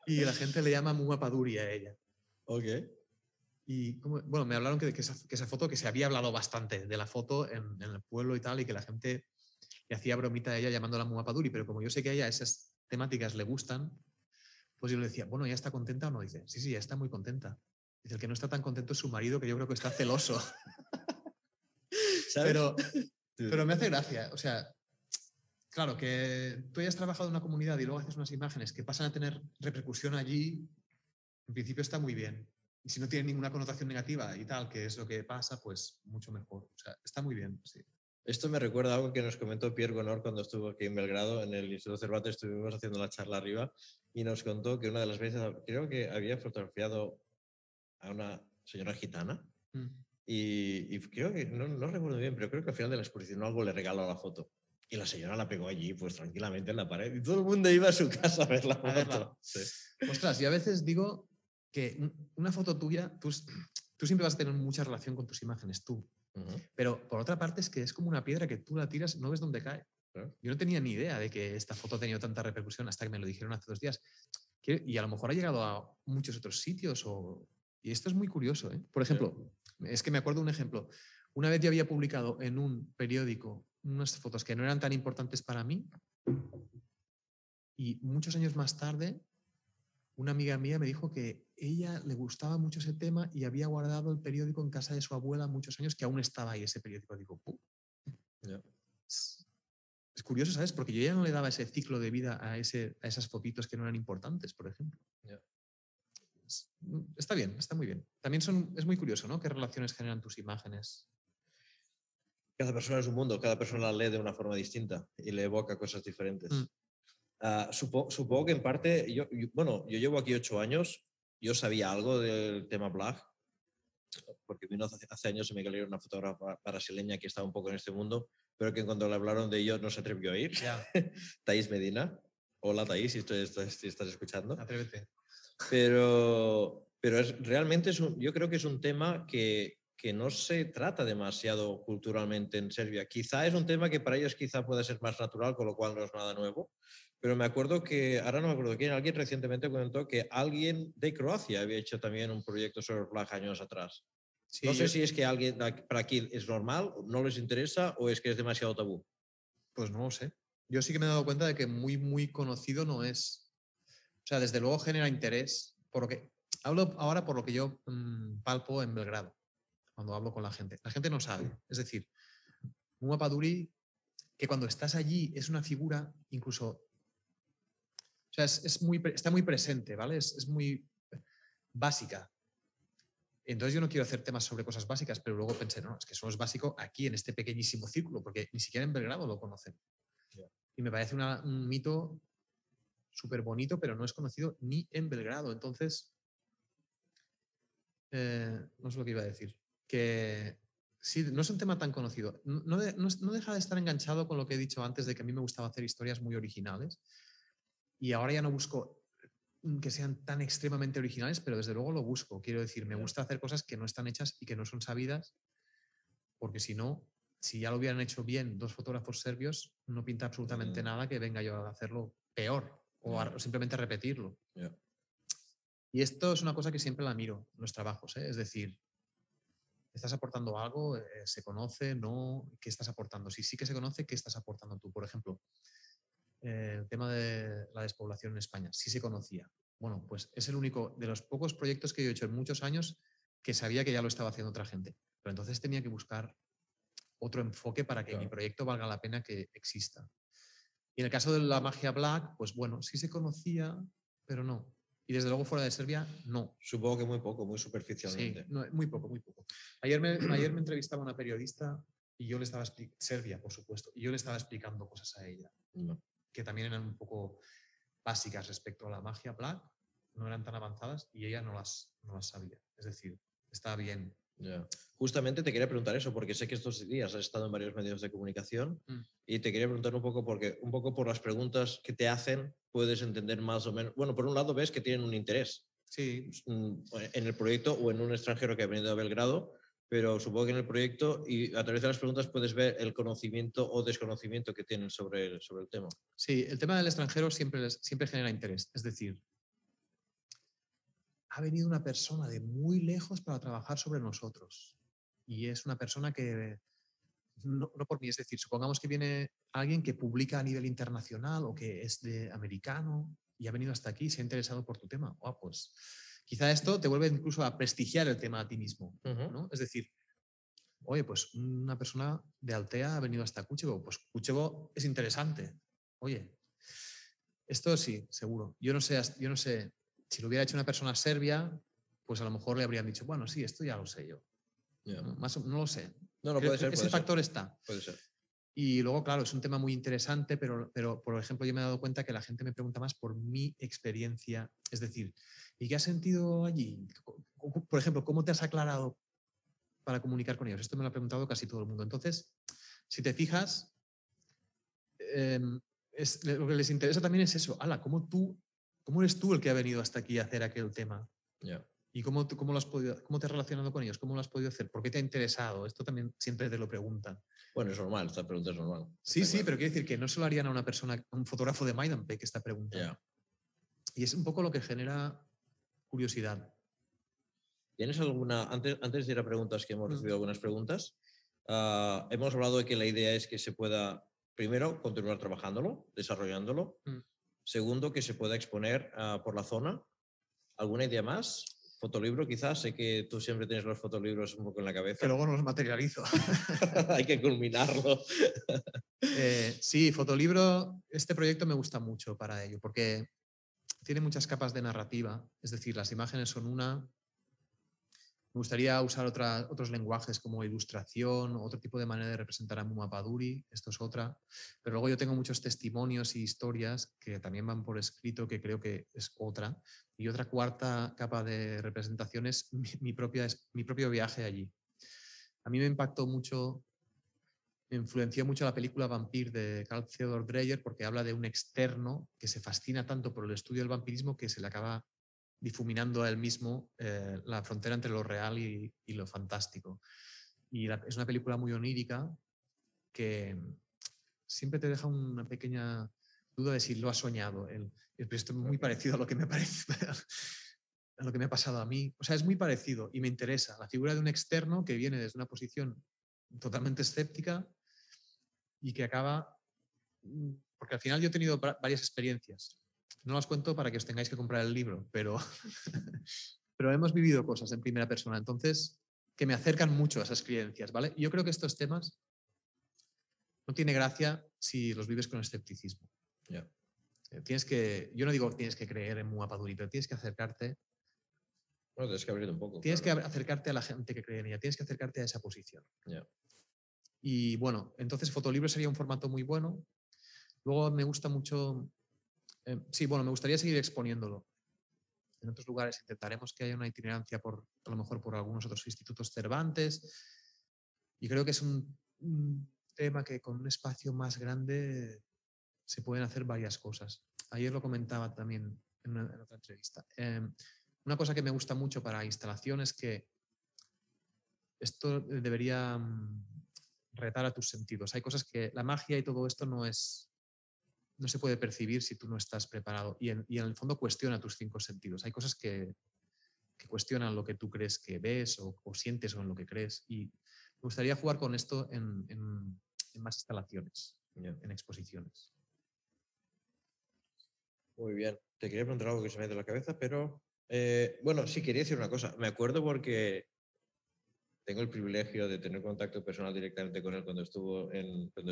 Y la gente le llama Mua Paduri a ella. Ok. Y bueno, me hablaron que esa foto, que se había hablado bastante de la foto en el pueblo y tal, y que la gente le hacía bromita a ella llamándola Mua Paduri, pero como yo sé que a ella esas temáticas le gustan, pues yo le decía, bueno, ¿ya está contenta o no? Dice, sí, sí, ya está muy contenta. Dice, el que no está tan contento es su marido, que yo creo que está celoso. ¿Sabes? Pero me hace gracia. O sea, claro, que tú hayas trabajado en una comunidad y luego haces unas imágenes que pasan a tener repercusión allí, en principio está muy bien. Y si no tiene ninguna connotación negativa y tal, que es lo que pasa, pues mucho mejor. O sea, está muy bien, sí. Esto me recuerda a algo que nos comentó Pierre Gonor cuando estuvo aquí en Belgrado, en el Instituto Cervantes, estuvimos haciendo la charla arriba y nos contó que una de las veces, creo que había fotografiado a una señora gitana y creo que, no recuerdo bien, pero creo que al final de la exposición algo le regaló la foto. Y la señora la pegó allí, pues tranquilamente en la pared. Y todo el mundo iba a su casa a ver la foto. Sí. Ostras, yo a veces digo que una foto tuya, tú siempre vas a tener mucha relación con tus imágenes, tú. Pero por otra parte es que es como una piedra que tú la tiras, no ves dónde cae. Yo no tenía ni idea de que esta foto ha tenido tanta repercusión hasta que me lo dijeron hace 2 días. Y a lo mejor ha llegado a muchos otros sitios. Y esto es muy curioso. Por ejemplo, es que me acuerdo un ejemplo. Una vez yo había publicado en un periódico unas fotos que no eran tan importantes para mí y muchos años más tarde una amiga mía me dijo que ella le gustaba mucho ese tema y había guardado el periódico en casa de su abuela muchos años, que aún estaba ahí ese periódico. Digo, ¡pum! Es curioso, ¿sabes? Porque yo ya no le daba ese ciclo de vida a esas fotitos que no eran importantes, por ejemplo. Está bien, está muy bien. También es muy curioso, ¿no? ¿Qué relaciones generan tus imágenes? Cada persona es un mundo, cada persona la lee de una forma distinta y le evoca cosas diferentes. Supongo que en parte, yo llevo aquí 8 años, yo sabía algo del tema Black, porque vino hace años y me cayó una fotógrafa brasileña que estaba un poco en este mundo, pero que cuando le hablaron de ello no se atrevió a ir. Thaís Medina. Hola Thaís, si estás escuchando. Atrévete. Pero realmente yo creo que es un tema que no se trata demasiado culturalmente en Serbia. Quizá es un tema que para ellos quizá pueda ser más natural, con lo cual no es nada nuevo. Pero me acuerdo que, ahora no me acuerdo quién, alguien recientemente comentó que alguien de Croacia había hecho también un proyecto sobre Black años atrás. Sí, no sé si es que alguien para aquí es normal, no les interesa o es que es demasiado tabú. Pues no lo sé. Yo sí que me he dado cuenta de que muy, muy conocido no es. O sea, desde luego genera interés. Hablo ahora por lo que yo palpo en Belgrado, cuando hablo con la gente. La gente no sabe. Es decir, Mua Paduri, que cuando estás allí es una figura incluso... O sea, está muy presente, ¿vale? Es muy básica. Entonces yo no quiero hacer temas sobre cosas básicas, pero luego pensé, no, es que solo es básico aquí, en este pequeñísimo círculo, porque ni siquiera en Belgrado lo conocen. Y me parece un mito súper bonito, pero no es conocido ni en Belgrado. Entonces, no sé lo que iba a decir. Que sí, no es un tema tan conocido. No deja de estar enganchado con lo que he dicho antes de que a mí me gustaba hacer historias muy originales. Y ahora ya no busco que sean tan extremadamente originales, pero desde luego lo busco. Quiero decir, me gusta hacer cosas que no están hechas y que no son sabidas, porque si no, si ya lo hubieran hecho bien 2 fotógrafos serbios, no pinta absolutamente nada que venga yo a hacerlo peor o simplemente a repetirlo. Y esto es una cosa que siempre la miro en los trabajos, ¿eh? Es decir, ¿estás aportando algo? ¿Se conoce? ¿No? ¿Qué estás aportando? Si sí que se conoce, ¿qué estás aportando tú? Por ejemplo, el tema de la despoblación en España, sí se conocía. Bueno, pues es el único de los pocos proyectos que yo he hecho en muchos años que sabía que ya lo estaba haciendo otra gente. Pero entonces tenía que buscar otro enfoque para que mi proyecto valga la pena que exista. Y en el caso de la magia Black, pues bueno, sí se conocía, pero no. Y desde luego fuera de Serbia, no. Supongo que muy poco, muy superficialmente. Sí, no, muy poco, muy poco. Ayer me entrevistaba una periodista y yo le estaba explicando, Serbia, por supuesto, y yo le estaba explicando cosas a ella, que también eran un poco básicas respecto a la magia Black, no eran tan avanzadas y ella no las sabía. Es decir, está bien Ya. Justamente te quería preguntar eso, porque sé que estos días has estado en varios medios de comunicación y te quería preguntar un poco, porque un poco por las preguntas que te hacen puedes entender más o menos. Bueno, por un lado ves que tienen un interés Sí. en el proyecto o en un extranjero que ha venido a Belgrado, pero supongo que en el proyecto y a través de las preguntas puedes ver el conocimiento o desconocimiento que tienen sobre el tema. Sí, el tema del extranjero siempre genera interés. Es decir, ha venido una persona de muy lejos para trabajar sobre nosotros. Y es una persona que, no por mí, es decir, supongamos que viene alguien que publica a nivel internacional o que es de americano y ha venido hasta aquí y se ha interesado por tu tema. Pues quizá esto te vuelve incluso a prestigiar el tema a ti mismo, ¿no? Es decir, oye, pues una persona de Altea ha venido hasta Kuchevo, pues Kuchevo es interesante. Oye, esto sí, seguro. Yo no sé, si lo hubiera hecho una persona serbia, pues a lo mejor le habrían dicho, bueno, sí, esto ya lo sé yo. Yeah. No lo sé. No, puede ser. Ese factor está. Puede ser. Y luego, claro, es un tema muy interesante, pero, por ejemplo, yo me he dado cuenta que la gente me pregunta más por mi experiencia. Es decir, ¿y qué has sentido allí? Por ejemplo, ¿cómo te has aclarado para comunicar con ellos? Esto me lo ha preguntado casi todo el mundo. Entonces, si te fijas, lo que les interesa también es eso. ¿Cómo eres tú el que ha venido hasta aquí a hacer aquel tema? Yeah. ¿Y cómo te has relacionado con ellos? ¿Cómo lo has podido hacer? ¿Por qué te ha interesado? Esto también siempre te lo preguntan. Bueno, es normal, esta pregunta es normal. Sí, claro. Pero quiero decir que no se lo harían a una persona, a un fotógrafo de Maidanpec esta pregunta. Yeah. Y es un poco lo que genera curiosidad. ¿Tienes alguna, antes de ir a preguntas, que hemos recibido algunas preguntas, hemos hablado de que la idea es que se pueda, primero, continuar trabajándolo, desarrollándolo. Segundo, que se pueda exponer por la zona. ¿Alguna idea más? ¿Fotolibro quizás? Sé que tú siempre tienes los fotolibros un poco en la cabeza. Que luego no los materializo. Hay que culminarlo. Sí, fotolibro, este proyecto me gusta mucho para ello, porque tiene muchas capas de narrativa. Es decir, las imágenes son una. Me gustaría usar otros lenguajes como ilustración, otro tipo de manera de representar a Mumapaduri, esto es otra. Pero luego yo tengo muchos testimonios y historias que también van por escrito, que creo que es otra. Y otra cuarta capa de representación es mi propio viaje allí. A mí me impactó mucho, me influenció mucho la película Vampir de Carl Theodor Dreyer porque habla de un externo que se fascina tanto por el estudio del vampirismo que se le acaba difuminando a él mismo la frontera entre lo real y lo fantástico. Y es una película muy onírica que siempre te deja una pequeña duda de si lo has soñado. Esto es muy parecido a lo que me parece, a lo que me ha pasado a mí. O sea, es muy parecido y me interesa. La figura de un externo que viene desde una posición totalmente escéptica y que acaba... Porque al final yo he tenido varias experiencias. No las cuento para que os tengáis que comprar el libro, pero hemos vivido cosas en primera persona, entonces, que me acercan mucho a esas creencias, ¿vale? Y yo creo que estos temas no tiene gracia si los vives con escepticismo. Yeah. Yo no digo que tienes que creer en Muapaduri, pero tienes que acercarte. Bueno, tienes que abrir un poco. Tienes que acercarte a la gente que cree en ella, tienes que acercarte a esa posición. Yeah. Y bueno, entonces fotolibro sería un formato muy bueno. Luego me gusta mucho... me gustaría seguir exponiéndolo. En otros lugares intentaremos que haya una itinerancia a lo mejor por algunos otros institutos Cervantes. Y creo que es un tema que con un espacio más grande se pueden hacer varias cosas. Ayer lo comentaba también en otra entrevista. Una cosa que me gusta mucho para instalación es que esto debería retar a tus sentidos. Hay cosas que la magia y todo esto no se puede percibir si tú no estás preparado. Y en el fondo cuestiona tus 5 sentidos. Hay cosas que cuestionan lo que tú crees que ves o sientes o en lo que crees. Y me gustaría jugar con esto en más instalaciones, en exposiciones. Muy bien. Te quería preguntar algo que se me ha ido de la cabeza, pero bueno, sí, quería decir una cosa. Me acuerdo porque tengo el privilegio de tener contacto personal directamente con él cuando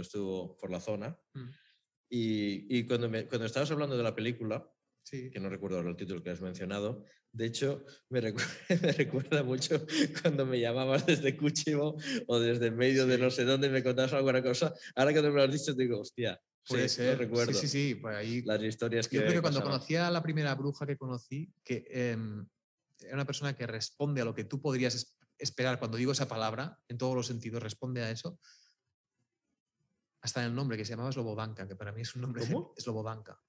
estuvo por la zona. Y cuando estabas hablando de la película, sí, que no recuerdo ahora el título que has mencionado, de hecho, me recuerda mucho cuando me llamabas desde Kuchevo o desde medio de no sé dónde y me contabas alguna cosa. Ahora que me lo has dicho, digo, hostia, puede ser. lo recuerdo. Sí, por ahí. Las historias que yo creo que cuando pasaban. conocí a la primera bruja que conocí, que era una persona que responde a lo que tú podrías esperar cuando digo esa palabra, en todos los sentidos, responde a eso. Hasta en el nombre, que se llamaba Slobodanka, que para mí es un nombre... ¿Cómo? Slobodanka.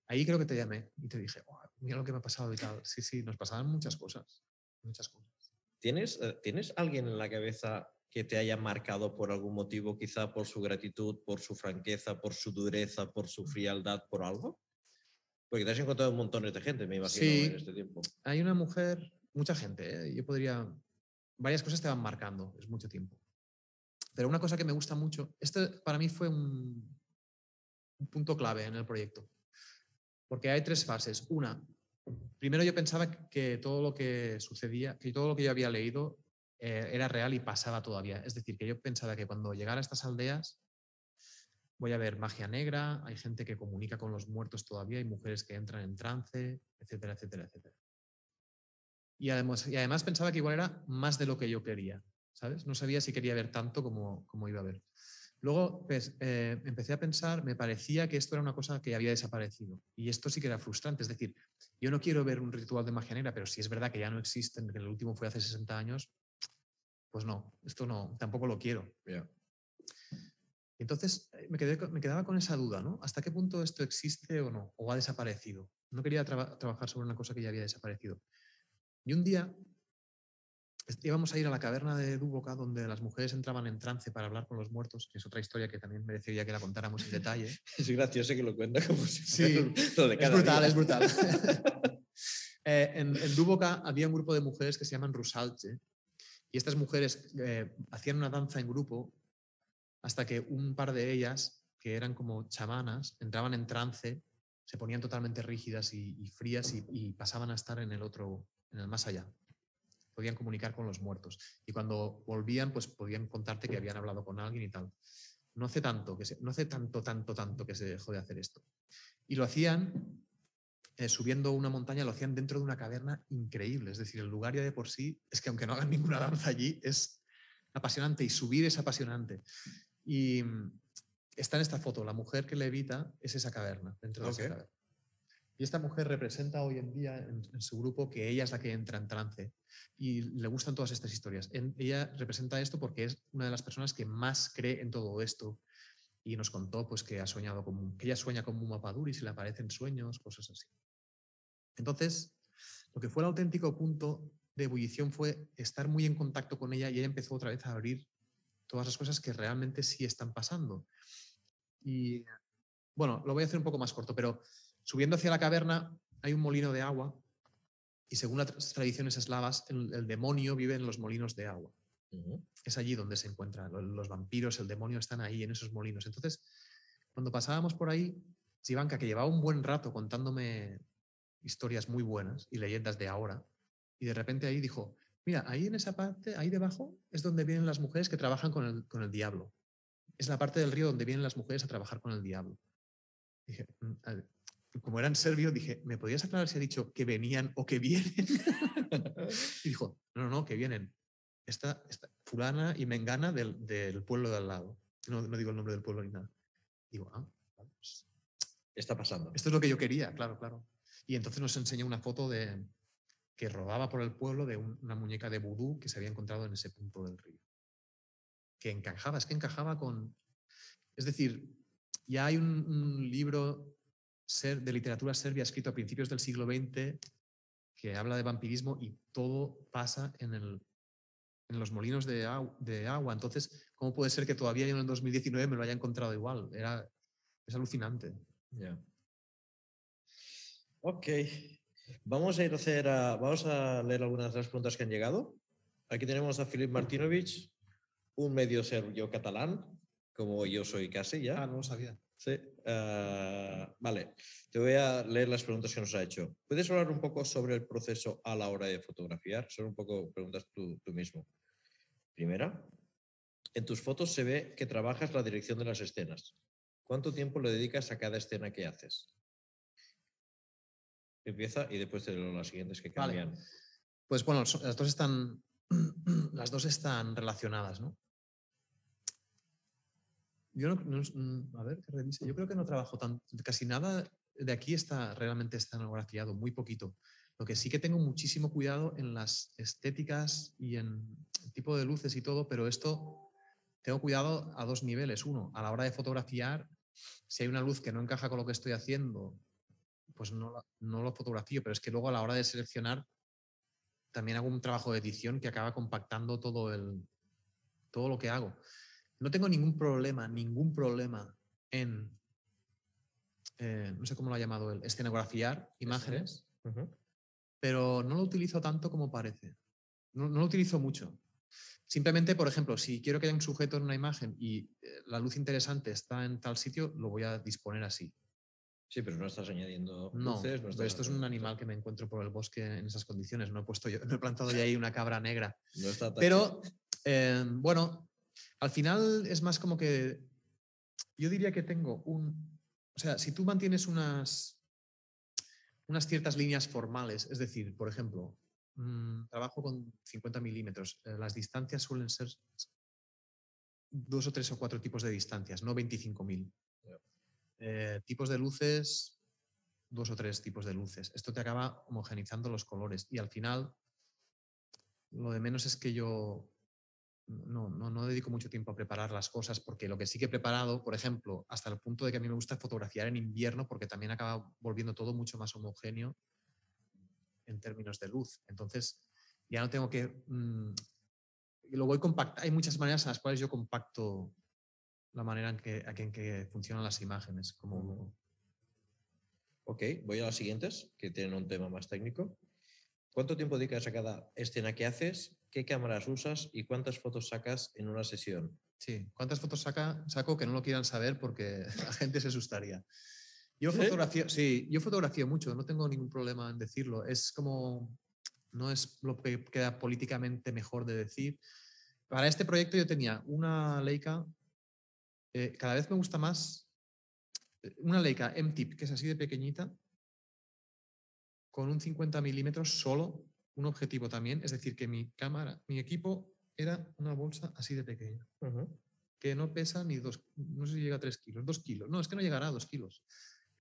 Ahí creo que te llamé y te dije, oh, mira lo que me ha pasado y tal. Sí, nos pasaban muchas cosas. Muchas cosas. ¿Tienes alguien en la cabeza que te haya marcado por algún motivo, quizá por su gratitud, por su franqueza, por su dureza, por su frialdad, por algo? Porque te has encontrado montones de gente, me imagino, en Sí, este tiempo. hay una mujer, mucha gente, yo podría... Varias cosas te van marcando, es mucho tiempo. Pero una cosa que me gusta mucho, este para mí fue un punto clave en el proyecto. Porque hay 3 fases. Una, primero yo pensaba que todo lo que sucedía, que todo lo que yo había leído era real y pasaba todavía. Es decir, que yo pensaba que cuando llegara a estas aldeas voy a ver magia negra, hay gente que comunica con los muertos todavía, hay mujeres que entran en trance, etcétera, etcétera, etcétera. Y además pensaba que igual era más de lo que yo quería, ¿sabes? No sabía si quería ver tanto como iba a ver. Luego pues, empecé a pensar, me parecía que esto era una cosa que había desaparecido. Y esto sí que era frustrante. Es decir, yo no quiero ver un ritual de magia negra, pero si es verdad que ya no existen, que el último fue hace 60 años, pues no, esto no, tampoco lo quiero. Yeah. Entonces me quedaba con esa duda, ¿no? ¿Hasta qué punto esto existe o no? ¿O ha desaparecido? No quería trabajar sobre una cosa que ya había desaparecido. Y un día íbamos a ir a la caverna de Duboca, donde las mujeres entraban en trance para hablar con los muertos, que es otra historia que también merecería que la contáramos en detalle. Es gracioso que lo cuenta como si Sí, lo de cada es día. brutal. En Duboca había un grupo de mujeres que se llaman Rusalche, y estas mujeres hacían una danza en grupo hasta que un par de ellas, que eran como chamanas, entraban en trance, se ponían totalmente rígidas y frías y pasaban a estar en el más allá. Podían comunicar con los muertos. Y cuando volvían, pues podían contarte que habían hablado con alguien y tal. No hace tanto que se dejó de hacer esto. Y lo hacían subiendo una montaña, lo hacían dentro de una caverna increíble. Es decir, el lugar ya de por sí es que aunque no hagan ninguna danza allí, es apasionante y subir es apasionante. Y está en esta foto, la mujer que levita es esa caverna, dentro de esa caverna. Y esta mujer representa hoy en día en su grupo que ella es la que entra en trance y le gustan todas estas historias. Ella representa esto porque es una de las personas que más cree en todo esto y nos contó pues, que que ella sueña con Mumapadur y se le aparecen sueños, cosas así. Entonces, lo que fue el auténtico punto de ebullición fue estar muy en contacto con ella y ella empezó otra vez a abrir todas las cosas que realmente sí están pasando. Y bueno, lo voy a hacer un poco más corto, pero subiendo hacia la caverna hay un molino de agua y según las tradiciones eslavas, el demonio vive en los molinos de agua. Es allí donde se encuentran los vampiros, el demonio están ahí en esos molinos. Entonces, cuando pasábamos por ahí, Sivanka, que llevaba un buen rato contándome historias muy buenas y leyendas de ahora, y de repente ahí dijo, mira, ahí en esa parte, ahí debajo, es donde vienen las mujeres que trabajan con el diablo. Es la parte del río donde vienen las mujeres a trabajar con el diablo. Dije, como era en serbio, dije, ¿me podías aclarar si ha dicho que venían o que vienen? Y dijo, no, que vienen. Esta fulana y mengana del pueblo de al lado. No digo el nombre del pueblo ni nada. Digo, pues, está pasando. Esto es lo que yo quería, claro. Y entonces nos enseñó una foto que rodaba por el pueblo de una muñeca de vudú que se había encontrado en ese punto del río. Que encajaba con... Es decir, ya hay un libro de literatura serbia escrito a principios del siglo XX que habla de vampirismo y todo pasa en los molinos de agua. Entonces, ¿cómo puede ser que todavía yo en el 2019 me lo haya encontrado igual? Es alucinante. Yeah. Ok. Vamos a leer algunas de las preguntas que han llegado. Aquí tenemos a Filip Martinovic, un medio serbio catalán, como yo soy casi ya. No lo sabía. Sí. Vale, te voy a leer las preguntas que nos ha hecho. ¿Puedes hablar un poco sobre el proceso a la hora de fotografiar? Son un poco preguntas tú mismo. Primera, en tus fotos se ve que trabajas la dirección de las escenas. ¿Cuánto tiempo le dedicas a cada escena que haces? Empieza y después te leo las siguientes que cambian. Vale. Pues bueno, las dos están relacionadas, ¿no? Yo a ver, que revise. Yo creo que no trabajo casi nada de aquí realmente está escenografiado, muy poquito. Lo que sí que tengo muchísimo cuidado en las estéticas y en el tipo de luces y todo, pero esto tengo cuidado a dos niveles. Uno, a la hora de fotografiar, si hay una luz que no encaja con lo que estoy haciendo, pues no lo fotografío, pero es que luego a la hora de seleccionar también hago un trabajo de edición que acaba compactando todo lo que hago. No tengo ningún problema en, no sé cómo lo ha llamado él, escenografiar imágenes, pero no lo utilizo tanto como parece. No lo utilizo mucho. Simplemente, por ejemplo, si quiero que haya un sujeto en una imagen y la luz interesante está en tal sitio, lo voy a disponer así. Sí, pero no estás añadiendo No, luces. No estás esto es un animal que me encuentro por el bosque en esas condiciones. No he plantado ya ahí una cabra negra. No está Pero, bueno, al final es más como que yo diría que tengo o sea, si tú mantienes unas ciertas líneas formales, es decir, por ejemplo, trabajo con 50 milímetros, las distancias suelen ser 2 o 3 o 4 tipos de distancias, no 25.000. Tipos de luces, 2 o 3 tipos de luces. Esto te acaba homogenizando los colores y al final lo de menos es que yo no dedico mucho tiempo a preparar las cosas, porque lo que sí que he preparado, por ejemplo, hasta el punto de que a mí me gusta fotografiar en invierno, porque también acaba volviendo todo mucho más homogéneo en términos de luz. Entonces, ya no tengo que... lo voy compactando. Hay muchas maneras en las cuales yo compacto la manera en que funcionan las imágenes. Como... Ok, voy a las siguientes, que tienen un tema más técnico. ¿Cuánto tiempo dedicas a cada escena que haces? ¿Qué cámaras usas? ¿Y cuántas fotos sacas en una sesión? Sí, ¿cuántas fotos saco que no lo quieran saber porque la gente se asustaría? Yo ¿Sí? yo fotografío mucho, no tengo ningún problema en decirlo. Es como, no es lo que queda políticamente mejor de decir. Para este proyecto yo tenía una Leica, cada vez me gusta más, una Leica M-Tip, que es así de pequeñita, con un 50 milímetros solo, un objetivo también, es decir, que mi cámara, mi equipo era una bolsa así de pequeña, que no pesa ni no sé si llega a 3 kilos, 2 kilos, no, es que no llegará a 2 kilos,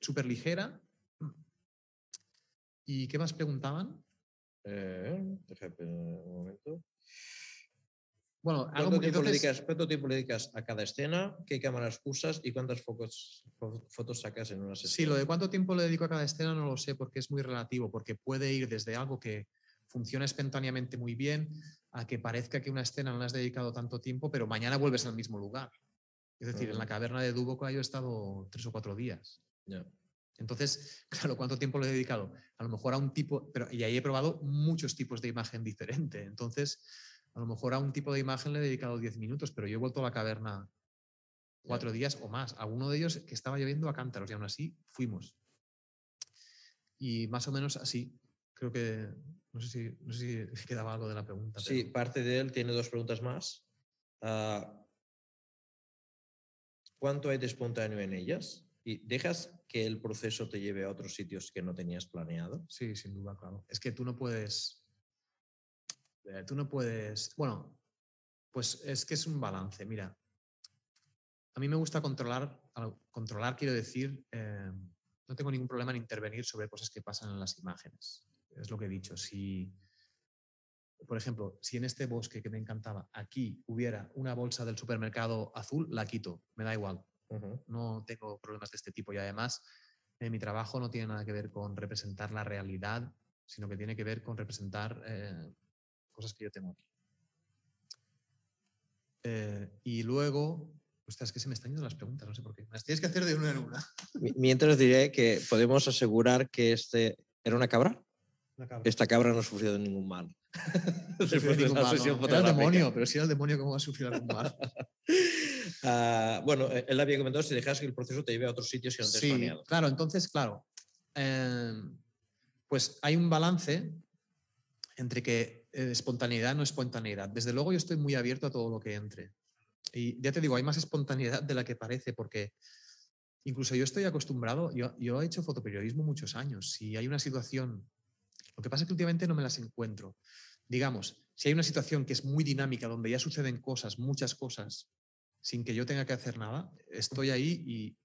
súper ligera. ¿Y qué más preguntaban? Déjame un momento. Bueno, ¿Cuánto tiempo le dedicas a cada escena? ¿Qué cámaras usas? ¿Y cuántas fotos sacas en una Sí, sesión? lo de cuánto tiempo le dedico a cada escena no lo sé porque es muy relativo, porque puede ir desde algo que funciona espontáneamente muy bien a que parezca que una escena no la has dedicado tanto tiempo, pero mañana vuelves al mismo lugar. Es decir, en la caverna de Duboca yo he estado 3 o 4 días. Yeah. Entonces, claro, ¿cuánto tiempo le he dedicado? A lo mejor a un tipo, y ahí he probado muchos tipos de imagen diferente. Entonces, a lo mejor a un tipo de imagen le he dedicado 10 minutos, pero yo he vuelto a la caverna 4 días o más. Alguno de ellos que estaba lloviendo a cántaros y aún así fuimos. Y más o menos así. Creo que, no sé si quedaba algo de la pregunta. Sí, pero... parte de él tiene 2 preguntas más. ¿Cuánto hay de espontáneo en ellas? ¿Y dejas que el proceso te lleve a otros sitios que no tenías planeado? Sí, sin duda, claro. Es que tú no puedes... Bueno, pues es que es un balance. Mira, a mí me gusta controlar quiero decir, no tengo ningún problema en intervenir sobre cosas que pasan en las imágenes. Es lo que he dicho. Si, por ejemplo, si en este bosque que me encantaba, aquí hubiera una bolsa del supermercado azul, la quito, me da igual. No tengo problemas de este tipo y además mi trabajo no tiene nada que ver con representar la realidad, sino que tiene que ver con representar cosas que yo tengo aquí. Y luego, ostras, es que se me están yendo las preguntas, no sé por qué. Me las tienes que hacer de una en una. Mientras diré que podemos asegurar que este era una cabra. Cabra. Esta cabra no ha sufrido ningún mal. Después de la sesión fotográfica. Era el demonio, pero si era el demonio, ¿cómo va a sufrir algún mal? Bueno, él había comentado si dejas que el proceso te lleve a otros sitios que no te has planeado. Claro, entonces, claro, pues hay un balance entre que espontaneidad no espontaneidad. Desde luego yo estoy muy abierto a todo lo que entre. Y ya te digo, hay más espontaneidad de la que parece, porque incluso yo estoy acostumbrado, yo he hecho fotoperiodismo muchos años. Si hay una situación, lo que pasa es que últimamente no me las encuentro. Digamos, si hay una situación que es muy dinámica, donde ya suceden cosas, muchas cosas, sin que yo tenga que hacer nada, estoy ahí y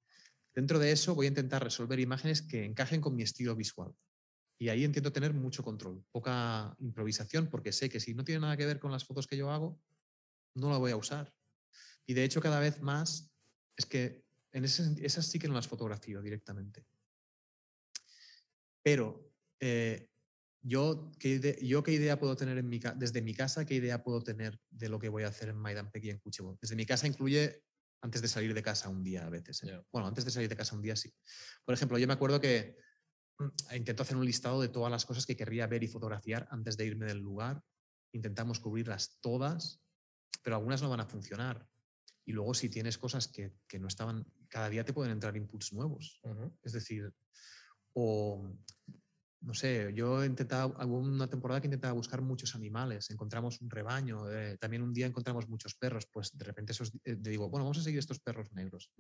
dentro de eso voy a intentar resolver imágenes que encajen con mi estilo visual. Y ahí intento tener mucho control, poca improvisación, porque sé que si no tiene nada que ver con las fotos que yo hago, no la voy a usar. Y de hecho, cada vez más, es que esas sí que no las fotografío directamente. Pero yo qué idea puedo tener desde mi casa, qué idea puedo tener de lo que voy a hacer en Maidanpeg y en Kuchebo. Desde mi casa incluye antes de salir de casa un día a veces. Yeah. Bueno, antes de salir de casa un día sí. Por ejemplo, yo me acuerdo que intento hacer un listado de todas las cosas que querría ver y fotografiar antes de irme del lugar. Intentamos cubrirlas todas, pero algunas no van a funcionar. Y luego si tienes cosas que no estaban, cada día te pueden entrar inputs nuevos. Es decir, o no sé, yo hubo una temporada que intentaba buscar muchos animales, encontramos un rebaño, también un día encontramos muchos perros, pues de repente digo, bueno, vamos a seguir estos perros negros.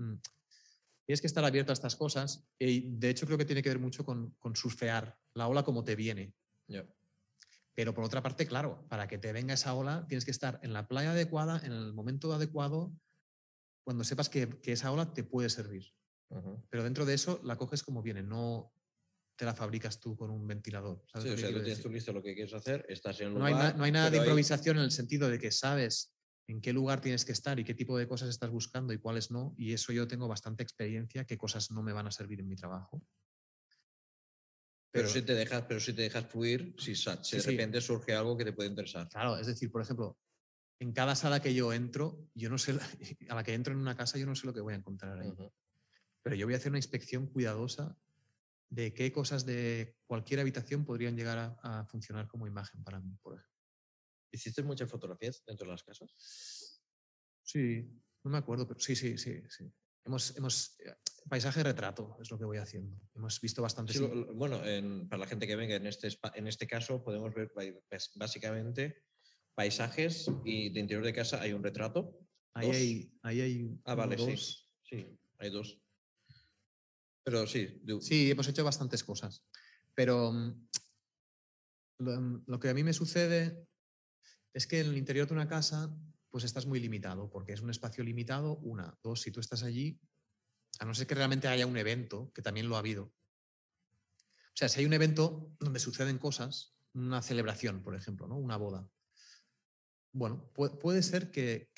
Tienes que estar abierto a estas cosas y de hecho creo que tiene que ver mucho con surfear la ola como te viene. Yeah. Pero por otra parte, claro, para que te venga esa ola tienes que estar en la playa adecuada, en el momento adecuado, cuando sepas que esa ola te puede servir. Pero dentro de eso la coges como viene, no te la fabricas tú con un ventilador. ¿Sabes Sí, lo o que sea, tú quiero tienes decir? tu lista, lo que quieres hacer, estás en el No hay, lugar. no hay nada de pero improvisación en el sentido de que sabes en qué lugar tienes que estar y qué tipo de cosas estás buscando y cuáles no. Y eso yo tengo bastante experiencia, qué cosas no me van a servir en mi trabajo. Pero si te dejas fluir, si de repente surge algo que te puede interesar. Claro, es decir, por ejemplo, en cada sala que yo entro, yo no sé, a la que entro en una casa, yo no sé lo que voy a encontrar ahí. Pero yo voy a hacer una inspección cuidadosa de qué cosas de cualquier habitación podrían llegar a funcionar como imagen para mí, por ejemplo. ¿Hiciste muchas fotografías dentro de las casas? Sí, no me acuerdo, pero sí. Paisaje retrato es lo que voy haciendo. Hemos visto bastante. Sí, bueno, para la gente que venga, en este caso podemos ver básicamente paisajes y de interior de casa hay un retrato. Ahí hay vale, dos. Sí, hay dos. Pero sí. Sí, hemos hecho bastantes cosas. Pero lo que a mí me sucede es que en el interior de una casa pues estás muy limitado, porque es un espacio limitado, una. Dos, si tú estás allí, a no ser que realmente haya un evento, que también lo ha habido. O sea, si hay un evento donde suceden cosas, una celebración, por ejemplo, ¿no? Una boda. Bueno, puede ser que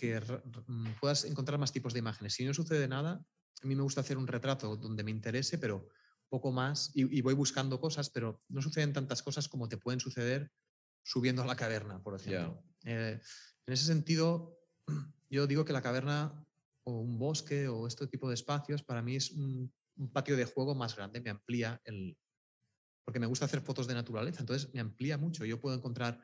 puedas encontrar más tipos de imágenes. Si no sucede nada, a mí me gusta hacer un retrato donde me interese, pero poco más, y voy buscando cosas, pero no suceden tantas cosas como te pueden suceder subiendo a la caverna, por ejemplo. En ese sentido, yo digo que la caverna o un bosque o este tipo de espacios para mí es un patio de juego más grande, me amplía porque me gusta hacer fotos de naturaleza, entonces me amplía mucho. Yo puedo encontrar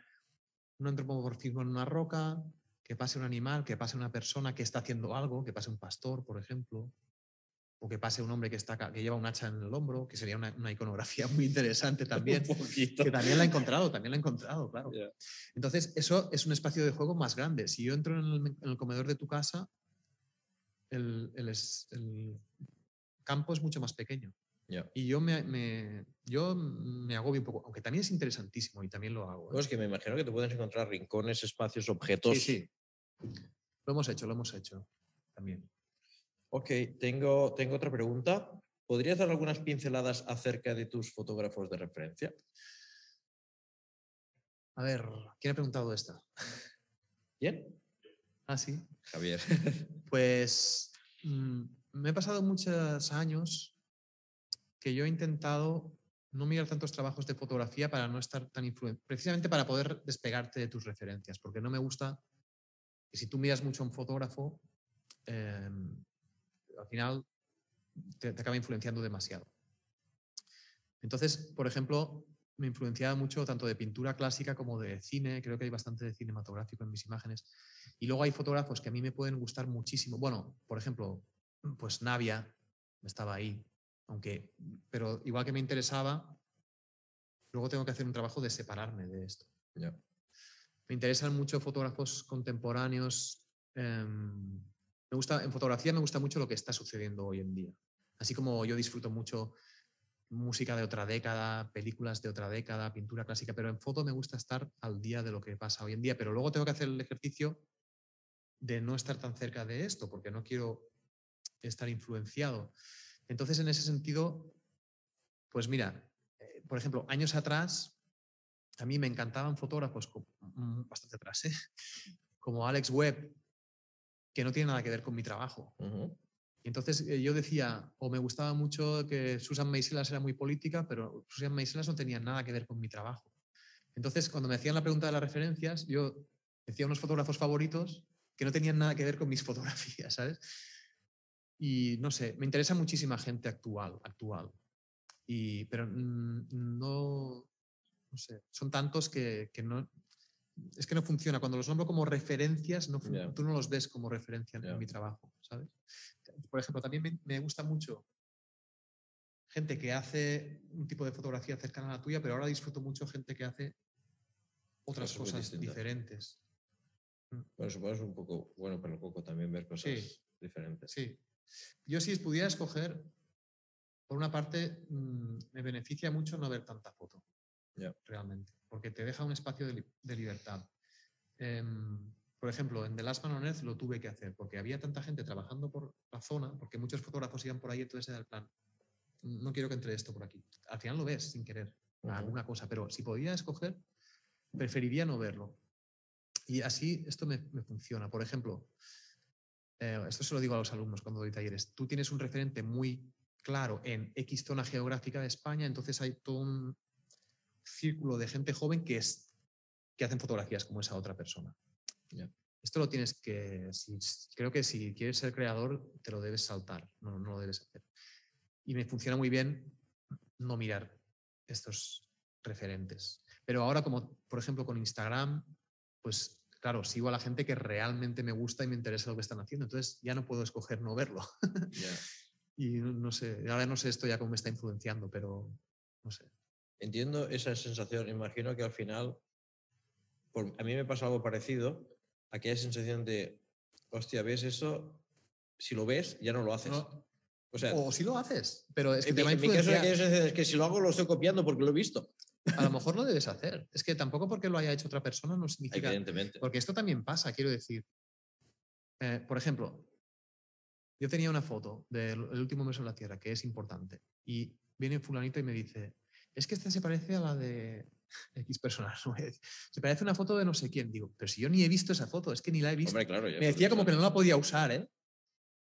un antropomorfismo en una roca, que pase un animal, que pase una persona que está haciendo algo, que pase un pastor, por ejemplo, o que pase un hombre que lleva un hacha en el hombro, que sería una iconografía muy interesante también. Que también la he encontrado, claro. Yeah. Entonces, eso es un espacio de juego más grande. Si yo entro en el comedor de tu casa, el campo es mucho más pequeño. Yeah. Y yo me agobio un poco, aunque también es interesantísimo y también lo hago. Pues es que me imagino que te puedes encontrar rincones, espacios, objetos. Sí. Lo hemos hecho también. Ok, tengo otra pregunta. ¿Podrías dar algunas pinceladas acerca de tus fotógrafos de referencia? A ver, ¿quién ha preguntado esta? ¿Quién? Ah, sí. Javier. Pues me he pasado muchos años que yo he intentado no mirar tantos trabajos de fotografía para no estar tan influente, precisamente para poder despegarte de tus referencias, porque no me gusta que si tú miras mucho a un fotógrafo, al final te acaba influenciando demasiado. Entonces, por ejemplo, me influenciaba mucho tanto de pintura clásica como de cine, creo que hay bastante de cinematográfico en mis imágenes. Y luego hay fotógrafos que a mí me pueden gustar muchísimo. Bueno, por ejemplo, pues Navia estaba ahí, pero igual que me interesaba, luego tengo que hacer un trabajo de separarme de esto. Yeah. Me interesan mucho fotógrafos contemporáneos. En fotografía me gusta mucho lo que está sucediendo hoy en día. Así como yo disfruto mucho música de otra década, películas de otra década, pintura clásica, pero en foto me gusta estar al día de lo que pasa hoy en día, pero luego tengo que hacer el ejercicio de no estar tan cerca de esto, porque no quiero estar influenciado. Entonces, en ese sentido, pues mira, por ejemplo, años atrás, a mí me encantaban fotógrafos, bastante atrás, como Alex Webb, que no tiene nada que ver con mi trabajo. Y entonces yo decía, o me gustaba mucho que Susan Meiselas era muy política, pero Susan Meiselas no tenía nada que ver con mi trabajo. Entonces, cuando me hacían la pregunta de las referencias, yo decía unos fotógrafos favoritos que no tenían nada que ver con mis fotografías, ¿sabes? Y no sé, me interesa muchísima gente actual. Pero no sé, son tantos que no... Es que no funciona. Cuando los nombro como referencias, tú no los ves como referencia en mi trabajo, ¿sabes? Por ejemplo, también me gusta mucho gente que hace un tipo de fotografía cercana a la tuya, pero ahora disfruto mucho gente que hace otras cosas diferentes. Bueno, supongo que es un poco bueno para el coco también ver cosas diferentes. Sí. Yo si pudiera escoger, por una parte, me beneficia mucho no ver tanta foto, realmente, porque te deja un espacio de libertad. Por ejemplo, en The Last Man on Earth lo tuve que hacer, porque había tanta gente trabajando por la zona, porque muchos fotógrafos iban por ahí, entonces era el plan, no quiero que entre esto por aquí. Al final lo ves sin querer, alguna cosa, pero si podía escoger, preferiría no verlo. Y así esto me funciona. Por ejemplo, esto se lo digo a los alumnos cuando doy talleres, tú tienes un referente muy claro en X zona geográfica de España, entonces hay todo un círculo de gente joven que hacen fotografías como esa otra persona. Esto lo tienes que... creo que si quieres ser creador, te lo debes saltar, no lo debes hacer. Y me funciona muy bien no mirar estos referentes. Pero ahora, como por ejemplo con Instagram, pues claro, sigo a la gente que realmente me gusta y me interesa lo que están haciendo. Entonces ya no puedo escoger no verlo. Y no sé, ahora no sé esto ya cómo me está influenciando, pero no sé. Entiendo esa sensación. Imagino que al final, a mí me pasa algo parecido, aquella sensación de, hostia, ¿ves eso? Si lo ves, ya no lo haces. No. O sea, o si lo haces, pero es que te va a en mi caso influenciar. es que si lo hago lo estoy copiando porque lo he visto. A lo mejor lo debes hacer. Es que tampoco porque lo haya hecho otra persona no significa... Evidentemente. Porque esto también pasa, quiero decir. Por ejemplo, yo tenía una foto del último mes en la Tierra, que es importante, y viene fulanito y me dice, es que esta se parece a la de X persona. Se parece a una foto de no sé quién. Digo, pero si yo ni he visto esa foto, es que ni la he visto. Hombre, claro, me decía como que no la podía usar, ¿eh?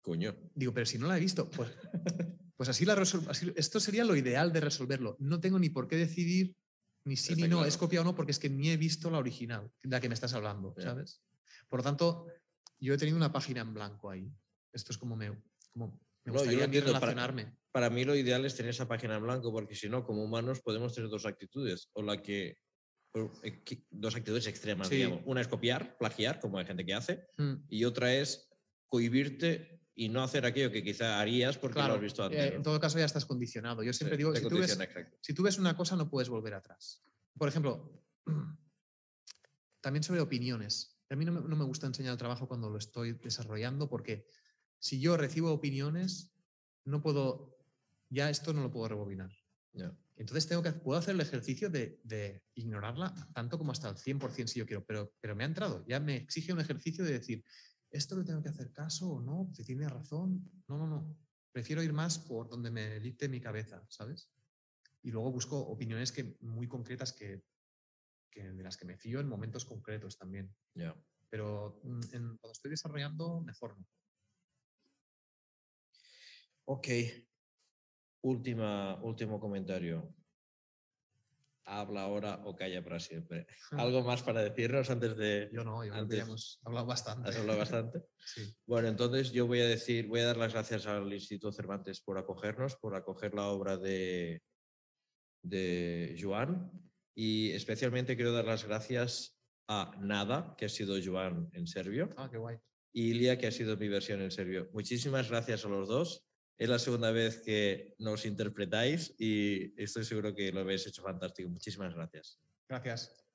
Coño. Digo, pero si no la he visto, pues así esto sería lo ideal de resolverlo. No tengo ni por qué decidir ni sí ni no, es copia o no, porque es que ni he visto la original de la que me estás hablando, ¿sabes? Por lo tanto, yo he tenido una página en blanco ahí. Esto es como me gustaría a mí relacionarme. Para mí lo ideal es tener esa página en blanco, porque si no, como humanos podemos tener dos actitudes, dos actitudes extremas, digamos. Una es copiar, plagiar, como hay gente que hace, y otra es cohibirte y no hacer aquello que quizá harías porque lo has visto antes. En todo caso ya estás condicionado. Yo siempre digo, si tú ves una cosa no puedes volver atrás. Por ejemplo, también sobre opiniones. A mí no me gusta enseñar el trabajo cuando lo estoy desarrollando porque si yo recibo opiniones, no puedo, ya esto no lo puedo rebobinar. Entonces puedo hacer el ejercicio de ignorarla tanto como hasta el 100% si yo quiero, pero me ha entrado, ya me exige un ejercicio de decir, ¿esto le tengo que hacer caso o no? ¿Se tiene razón? No. Prefiero ir más por donde me dicte mi cabeza, ¿sabes? Y luego busco opiniones muy concretas de las que me fío en momentos concretos también. Pero cuando estoy desarrollando, mejor no. Ok. Último comentario. Habla ahora o calla para siempre. ¿Algo más para decirnos antes de...? Yo creo que ya hemos hablado bastante. ¿Has hablado bastante? Sí. Bueno, entonces yo voy a dar las gracias al Instituto Cervantes por acogernos, por acoger la obra de Joan, y especialmente quiero dar las gracias a Nada, que ha sido Joan en serbio. Qué guay. Y Ilia, que ha sido mi versión en serbio. Muchísimas gracias a los dos. Es la segunda vez que nos interpretáis y estoy seguro que lo habéis hecho fantástico. Muchísimas gracias. Gracias.